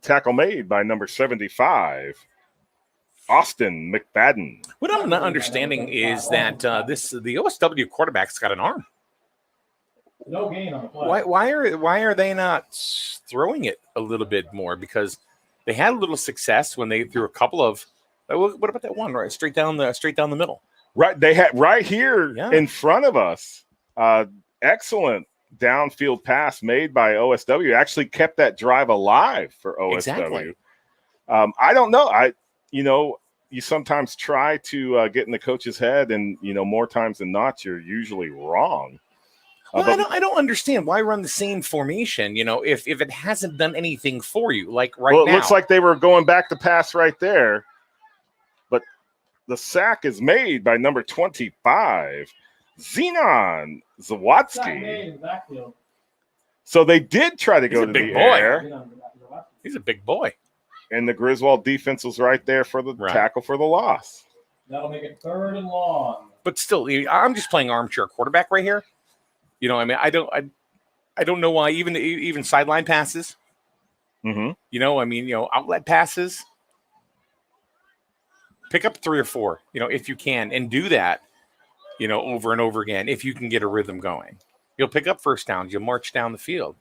Tackle made by number 75, Austin McFadden. What I'm not understanding is that the OSW quarterback's got an arm. No gain on the play. Why are they not throwing it a little bit more? Because they had a little success when they threw a couple of. What about that one right straight down the middle? Right, they had right here in front of us. Excellent downfield pass made by OSW. Actually kept that drive alive for OSW. Exactly. I don't know. you sometimes try to get in the coach's head, and more times than not, you're usually wrong. Well, I don't understand why run the same formation. If it hasn't done anything for you, like right now. Well, it looks like they were going back to pass right there, but the sack is made by number 25, Zenon Zawatsky. So they did try to go to the air. He's a big boy. And the Griswold defense was right there for the tackle for the loss. That'll make it 3rd and long. But still, I'm just playing armchair quarterback right here. I don't know why even sideline passes. Mm-hmm. Outlet passes. Pick up 3 or 4, if you can, and do that, over and over again. If you can get a rhythm going, you'll pick up first downs. You'll march down the field.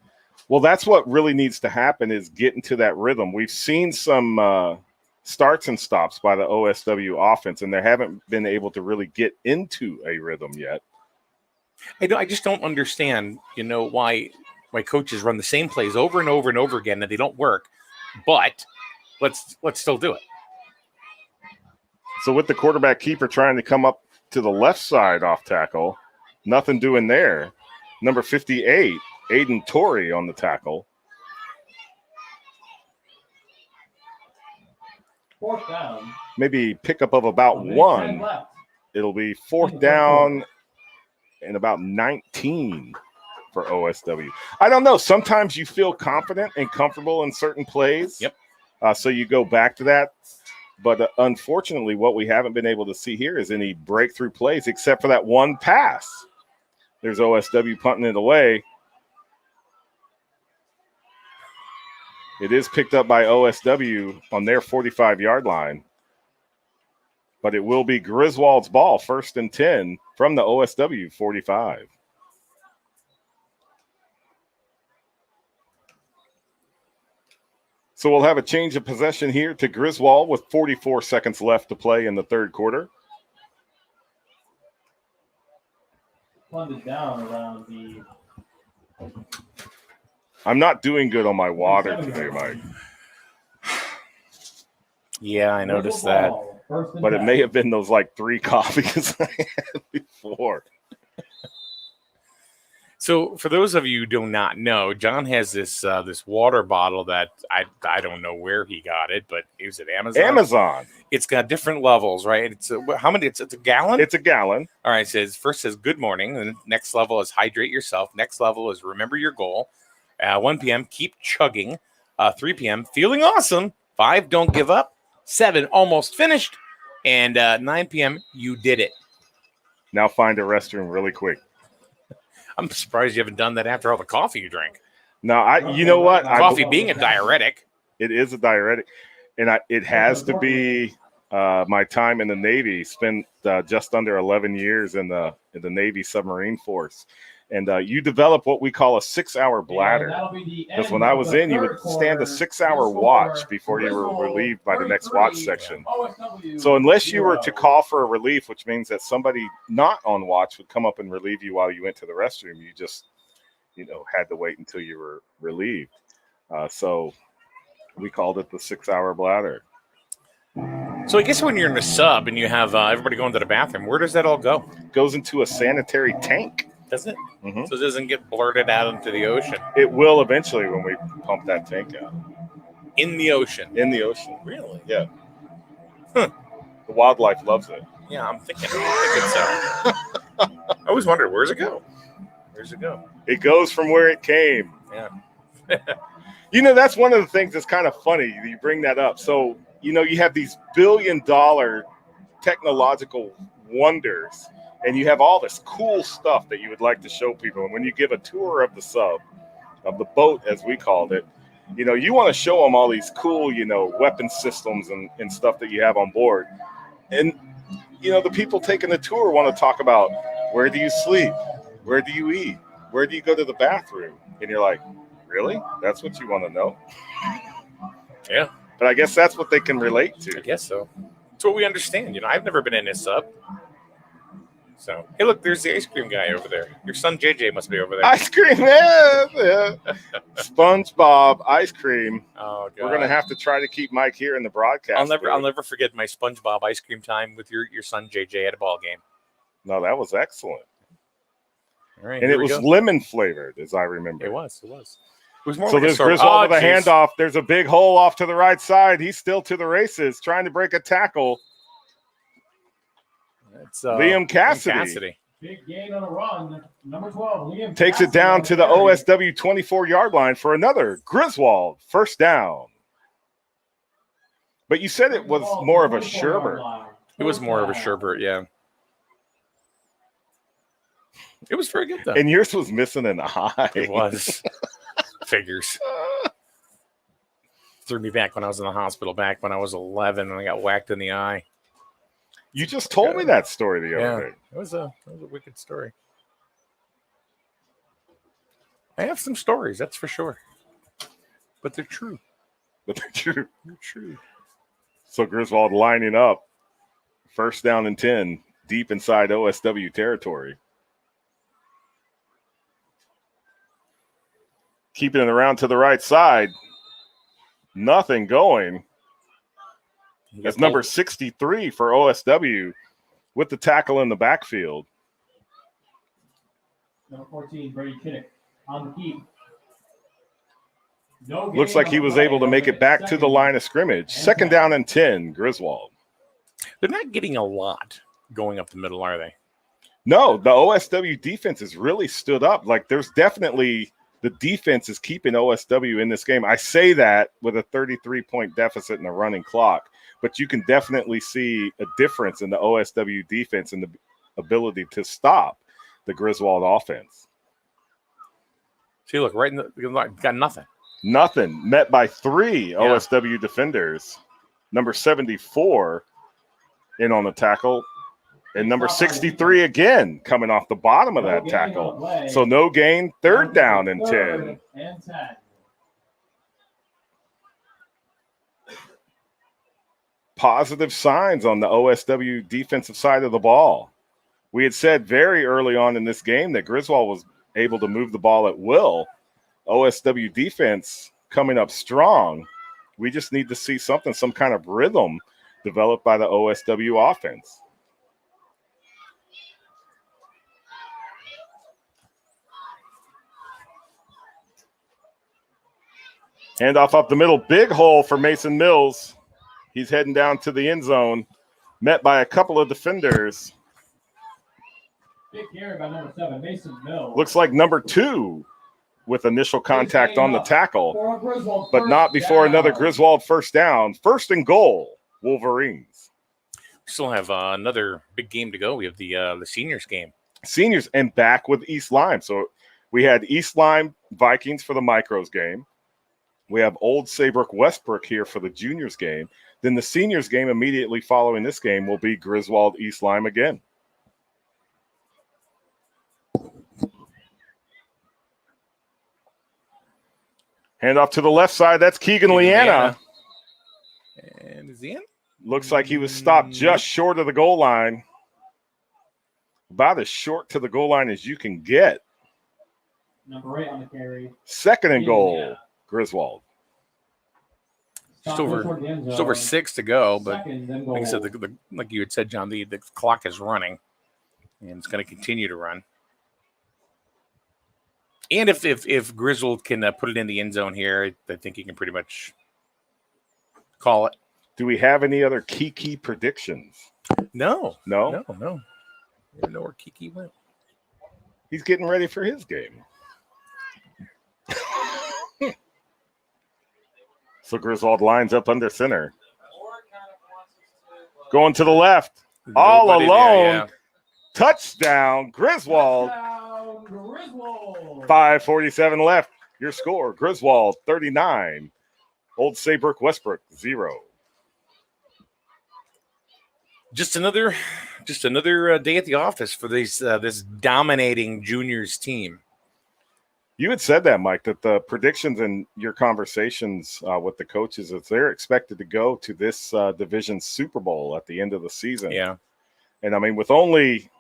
Well, that's what really needs to happen, is get into that rhythm. We've seen some starts and stops by the OSW offense, and they haven't been able to really get into a rhythm yet. I just don't understand, why coaches run the same plays over and over and over again, and they don't work. But let's still do it. So with the quarterback keeper trying to come up to the left side off tackle, nothing doing there. Number 58, Aiden Torrey on the tackle. 4th down. Maybe pickup of about 1. It'll be 4th down and about 19 for OSW. I don't know. Sometimes you feel confident and comfortable in certain plays. Yep. So you go back to that. But unfortunately, what we haven't been able to see here is any breakthrough plays except for that one pass. There's OSW punting it away. It is picked up by OSW on their 45-yard line. But it will be Griswold's ball, 1st and 10 from the OSW 45. So we'll have a change of possession here to Griswold with 44 seconds left to play in the 3rd quarter. Funded down around the. I'm not doing good on my water today, Mike. Yeah, I noticed that. But it may have been those 3 coffees I had before. So for those of you who do not know, John has this water bottle that I don't know where he got it, but it was at Amazon. Amazon. It's got different levels, right? It's how many? It's a gallon. It's a gallon. All right. It says good morning. And next level is hydrate yourself. Next level is remember your goal. 1 p.m. keep chugging. 3 p.m. feeling awesome. 5 don't give up. 7 almost finished. And 9 p.m. you did it. Now find a restroom really quick. I'm surprised you haven't done that after all the coffee you drank. No, you know what? Coffee being a diuretic. It is a diuretic. And it has to be my time in the Navy. Spent just under 11 years in the Navy submarine force. And you develop what we call a 6-hour bladder. Because when I was in, you would stand a 6-hour watch before you were relieved by the next watch section. So unless you were to call for a relief, which means that somebody not on watch would come up and relieve you while you went to the restroom, you just, had to wait until you were relieved. So we called it the 6-hour bladder. So I guess when you're in a sub and you have everybody going to the bathroom, where does that all go? It goes into a sanitary tank. Doesn't it? Mm-hmm. So it doesn't get blurted out into the ocean. It will eventually when we pump that tank out. In the ocean? In the ocean. Really? Yeah. Huh. The wildlife loves it. Yeah, I'm thinking so. I always wondered, where's it go? Where's it go? It goes from where it came. Yeah. That's one of the things that's kind of funny. You bring that up. So, you have these billion-dollar technological wonders, and you have all this cool stuff that you would like to show people. And when you give a tour of the sub, of the boat, as we called it, you want to show them all these cool, weapon systems and stuff that you have on board. And, the people taking the tour want to talk about, where do you sleep? Where do you eat? Where do you go to the bathroom? And you're like, really? That's what you want to know? Yeah. But I guess that's what they can relate to. I guess so. It's what we understand. I've never been in a sub. So, hey, look, there's the ice cream guy over there. Your son JJ must be over there. Ice cream, yeah. SpongeBob ice cream. Oh God, We're gonna have to try to keep Mike here in the broadcast. I'll never forget my SpongeBob ice cream time with your son JJ at a ball game. No, that was excellent. All right, And here it we was go. lemon flavored, as I remember. It was. It was more So like a there's sorbet. Griswold with a jeez. handoff. There's a big hole off to the right side. He's still to the races, trying to break a tackle. It's Liam Cassidy. Big gain on a run. Number 12, Liam Takes it Cassidy down on to the carry. OSW 24-yard line for another Griswold first down. But you said it was more of a 24-yard sherbet. line. It was more of a First sherbet, yeah. It was very good though. And yours was missing an eye. It was. Figures. Threw me back when I was in the hospital, back when I was 11 and I got whacked in the eye. You just told me that story the other day. It was a wicked story. I have some stories, that's for sure. But they're true. But they're true. They're true. So Griswold lining up. First down and 10, deep inside OSW territory. Keeping it around to the right side. Nothing going. That's number 63 for OSW with the tackle in the backfield. Number 14, Brady Kinnick on the keep. No gain Looks like on he the was play. able to make it back to the line of scrimmage. Second down and 10, Griswold. They're not getting a lot going up the middle, are they? No, the OSW defense has really stood up. Like there's definitely the defense is keeping OSW in this game. I say that with a 33-point deficit in the running clock, but you can definitely see a difference in the OSW defense and the ability to stop the Griswold offense. See, look, right in the got nothing. Nothing. Met by 3 OSW defenders. Number 74 in on the tackle. And number 63 again coming off the bottom of that tackle. So no gain. Third down and 10. Positive signs on the OSW defensive side of the ball. We had said very early on in this game that Griswold was able to move the ball at will. OSW defense coming up strong. We just need to see something, some kind of rhythm developed by the OSW offense. Handoff up the middle, big hole for Mason Mills. He's heading down to the end zone, met by a couple of defenders. Big carry by number 7, Mason Mills. Looks like number 2 with initial contact on the tackle, but not before another Griswold first down. First and goal, Wolverines. We still have another big game to go. We have the seniors game. Seniors and back with East Lyme. So we had East Lyme Vikings for the Micros game. We have Old Saybrook Westbrook here for the juniors game. Then the seniors game immediately following this game will be Griswold East Lyme again. Hand off to the left side. That's Keegan Leanna. And is he in? Looks like he was stopped just short of the goal line. About as short to the goal line as you can get. Number 8 on the carry. Second and goal, Griswold. Just over 6 to go, but like I said, like you had said, John, the clock is running, and it's going to continue to run. And if Griswold can put it in the end zone here, I think he can pretty much call it. Do we have any other key predictions? No. I don't know where Kiki went. He's getting ready for his game. So Griswold lines up under center. Going to the left. All alone. Touchdown, Griswold. 5:47 left. Your score, Griswold 39. Old Saybrook Westbrook 0. Just another day at the office for this dominating juniors team. You had said that, Mike, that the predictions and your conversations with the coaches is they're expected to go to this division Super Bowl at the end of the season. Yeah. And I mean, with only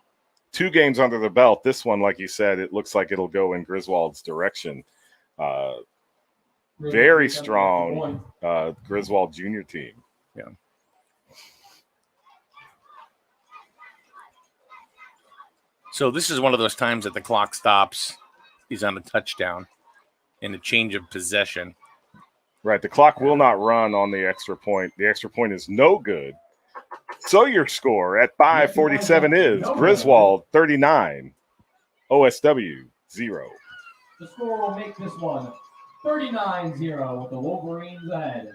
2 games under the belt. This one, like you said, it looks like it'll go in Griswold's direction. Very strong Griswold junior team. Yeah. So this is one of those times that the clock stops. He's on a touchdown and a change of possession. Right. The clock will not run on the extra point. The extra point is no good. So your score at 5:47 is Griswold 39, OSW 0. The score will make this one 39-0 with the Wolverines ahead.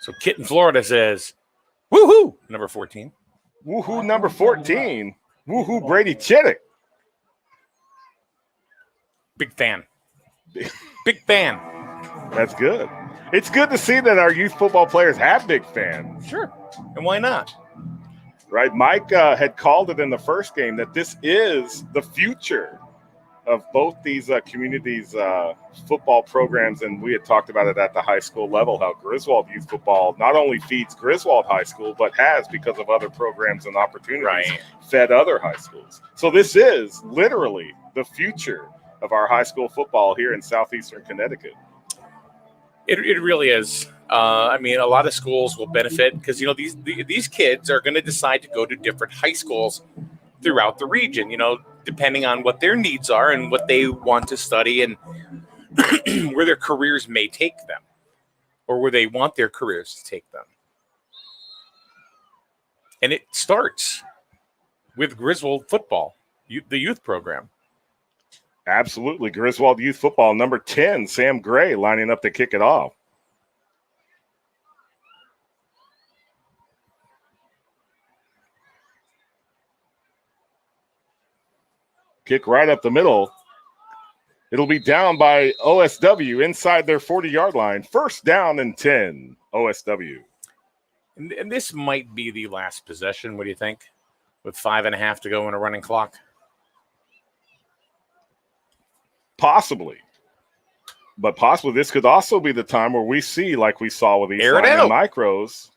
So Kit in Florida says, woohoo, number 14. Woohoo, number 14. Woohoo, Brady Chittick. Big fan. Big fan. That's good. It's good to see that our youth football players have big fans. Sure. And why not? Right. Mike had called it in the first game that this is the future of both these communities' football programs. And we had talked about it at the high school level, how Griswold youth football not only feeds Griswold High School, but has, because of other programs and opportunities, fed other high schools. So this is literally the future of our high school football here in southeastern Connecticut. It really is. I mean, a lot of schools will benefit because, you know, these kids are going to decide to go to different high schools throughout the region, you know, depending on what their needs are and what they want to study and where their careers may take them or where they want their careers to take them. And it starts with Griswold football, the youth program. Absolutely. Griswold youth football, number 10, Sam Gray, lining up to kick it off. Kick right up the middle. It'll be down by OSW inside their 40-yard line. First down and 10, OSW. And this might be the last possession. What do you think? With 5.5 to go in a running clock? Possibly. But possibly this could also be the time where we see, like we saw with these micros,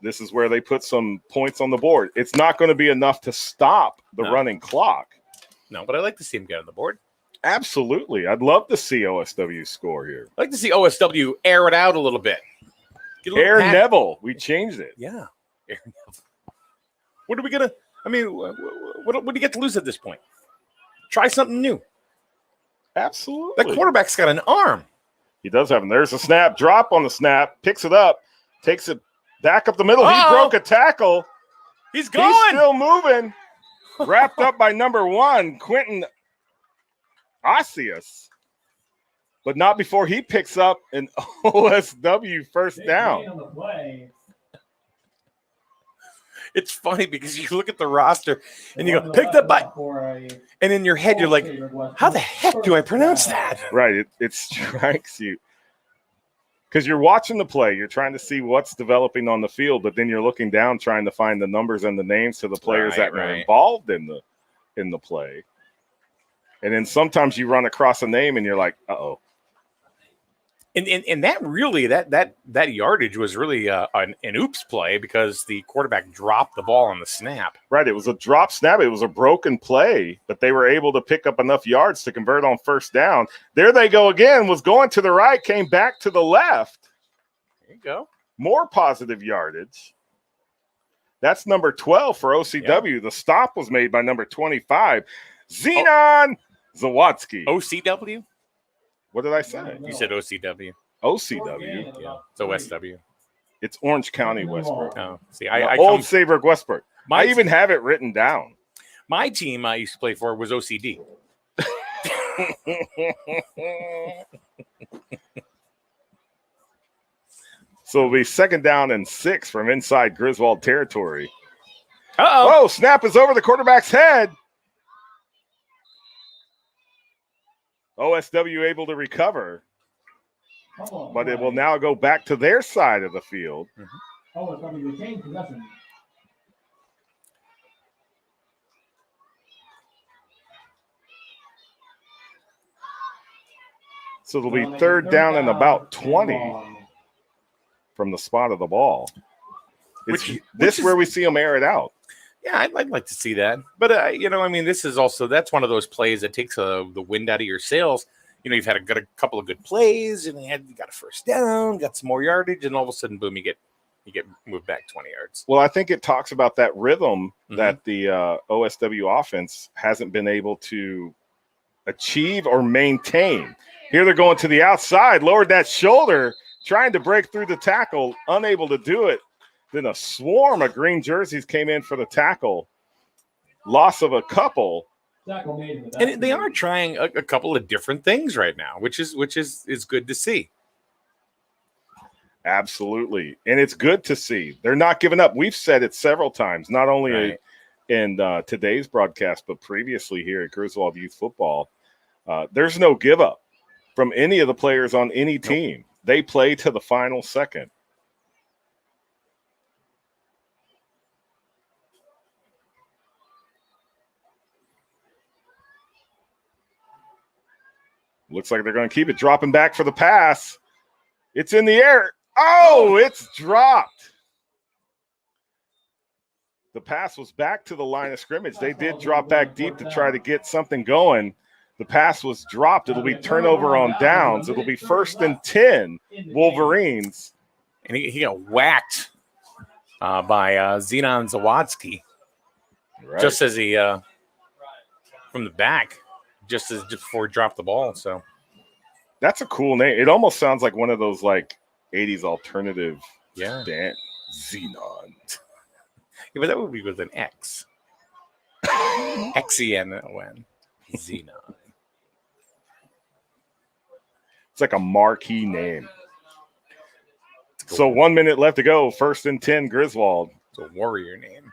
this is where they put some points on the board. It's not going to be enough to stop the running clock. No, but I'd like to see him get on the board. Absolutely. I'd love to see OSW score here. I'd like to see OSW air it out a little bit. Air Neville. We changed it. Yeah. Air Neville. What are we going to – I mean, what do you get to lose at this point? Try something new. Absolutely. That quarterback's got an arm. He does have him. There's a snap. Drop on the snap. Picks it up. Takes it back up the middle. He broke a tackle. He's going. He's still moving. Wrapped up by number 1, Quentin Osius. But not before he picks up an OSW first down. It's funny because you look at the roster and you go, picked up by, and in your head you're like, how the heck do I pronounce that? Right. It strikes you. Because you're watching the play, you're trying to see what's developing on the field, but then you're looking down trying to find the numbers and the names to the players that were involved in the play. And then sometimes you run across a name and you're like, uh-oh. And that really, that yardage was really an oops play because the quarterback dropped the ball on the snap. Right, it was a drop snap. It was a broken play, but they were able to pick up enough yards to convert on first down. There they go again, was going to the right, came back to the left. There you go. More positive yardage. That's number 12 for OCW. Yep. The stop was made by number 25, Zenon Zawatsky. OCW? What did I say? You said OCW. OCW? Yeah. It's OSW. It's Orange County, Westbrook. Oh, see, Old Saybrook, Westbrook. I even have it written down. My team I used to play for was OCD. So it'll be second down and 6 from inside Griswold territory. Uh-oh. Oh, snap is over the quarterback's head. OSW able to recover, but it will now go back to their side of the field. OSW retained possession. So it'll be third down and about 20 from the spot of the ball. This is where we see them air it out. Yeah, I'd like to see that. But, this is also, that's one of those plays that takes the wind out of your sails. You've had a couple of good plays, and you got a first down, got some more yardage, and all of a sudden, boom, you get moved back 20 yards. Well, I think it talks about that rhythm that the OSW offense hasn't been able to achieve or maintain. Here they're going to the outside, lowered that shoulder, trying to break through the tackle, unable to do it. Then a swarm of green jerseys came in for the tackle. Loss of a couple. And they are trying a couple of different things right now, which is good to see. Absolutely. And it's good to see. They're not giving up. We've said it several times, not only in today's broadcast, but previously here at Griswold Youth Football. There's no give up from any of the players on any team. Nope. They play to the final second. Looks like they're going to keep it, dropping back for the pass. It's in the air. Oh, it's dropped. The pass was back to the line of scrimmage. They did drop back deep to try to get something going. The pass was dropped. It'll be turnover on downs. It'll be 1st and 10, Wolverines. And he got whacked by Zenon Zawadsky. Right. Just as he, from the back, just before he dropped the ball. So that's a cool name. It almost sounds like one of those like 80s alternative dance. Zenon. Yeah, but that would be with an X. X-E-N-O-N. Zenon. It's like a marquee name. Cool. So 1 minute left to go. 1st and 10, Griswold. It's a warrior name.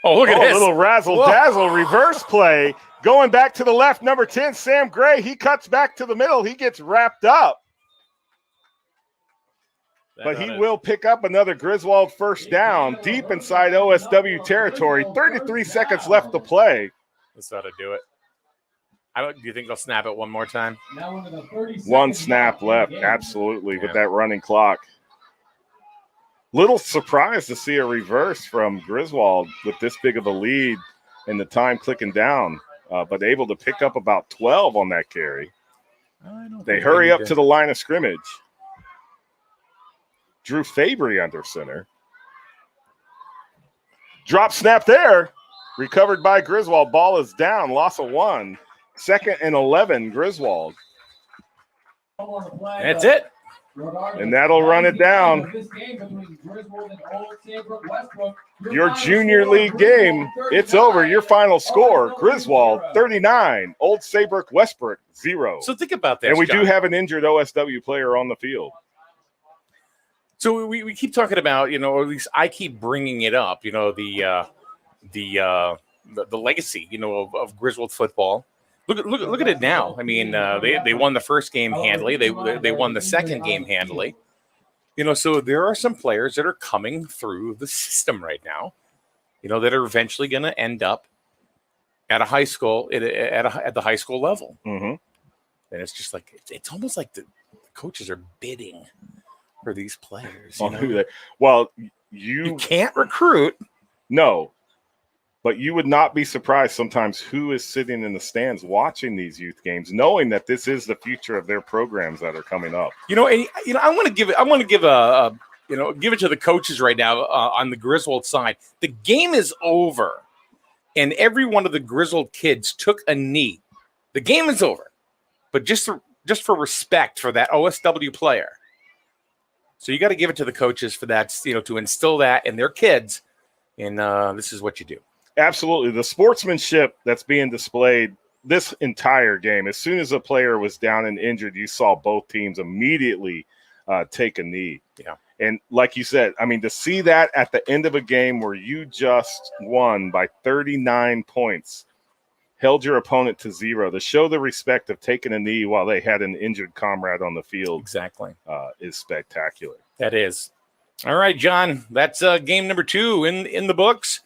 Oh, look at this. A little razzle-dazzle reverse play. Going back to the left, number 10, Sam Gray. He cuts back to the middle. He gets wrapped up. But he will pick up another Griswold first down deep inside OSW territory. 33 seconds left to play. This ought to do it. Do you think they'll snap it one more time? One snap left, absolutely, with that running clock. Little surprised to see a reverse from Griswold with this big of a lead and the time clicking down, but able to pick up about 12 on that carry. They hurry up to the line of scrimmage. Drew Fabry under center. Drop snap there. Recovered by Griswold. Ball is down. Loss of 1. 2nd and 11, Griswold. That's it. And that'll run it down. Your junior league game, it's over. Your final score, Griswold 39, Old Saybrook Westbrook 0. So think about that. And we do have an injured OSW player on the field. So we keep talking about, or at least I keep bringing it up, the legacy, of Griswold football. Look at it now. I mean, they won the first game handily. They won the second game handily. So there are some players that are coming through the system right now, that are eventually going to end up at a high school at the high school level. Mm-hmm. And it's just like it's almost like the coaches are bidding for these players. Well, you can't recruit. No. But you would not be surprised sometimes who is sitting in the stands watching these youth games, knowing that this is the future of their programs that are coming up. I want to give it to the coaches right now on the Griswold side. The game is over, and every one of the Griswold kids took a knee. The game is over, but just for respect for that OSW player. So you got to give it to the coaches for that, to instill that in their kids, and this is what you do. Absolutely. The sportsmanship that's being displayed this entire game, as soon as a player was down and injured, you saw both teams immediately take a knee. Yeah. And like you said, I mean, to see that at the end of a game where you just won by 39 points, held your opponent to 0, to show the respect of taking a knee while they had an injured comrade on the field. Exactly. Is spectacular. That is. All right, John, that's game number 2 in the books.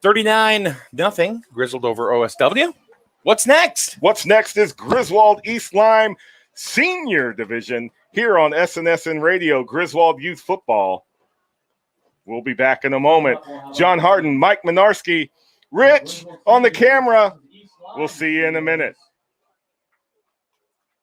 39-0, Griswold over OSW. What's next? What's next is Griswold East Lyme Senior Division here on SNSN Radio, Griswold Youth Football. We'll be back in a moment. John Harden, Mike Minarski, Rich on the camera. We'll see you in a minute.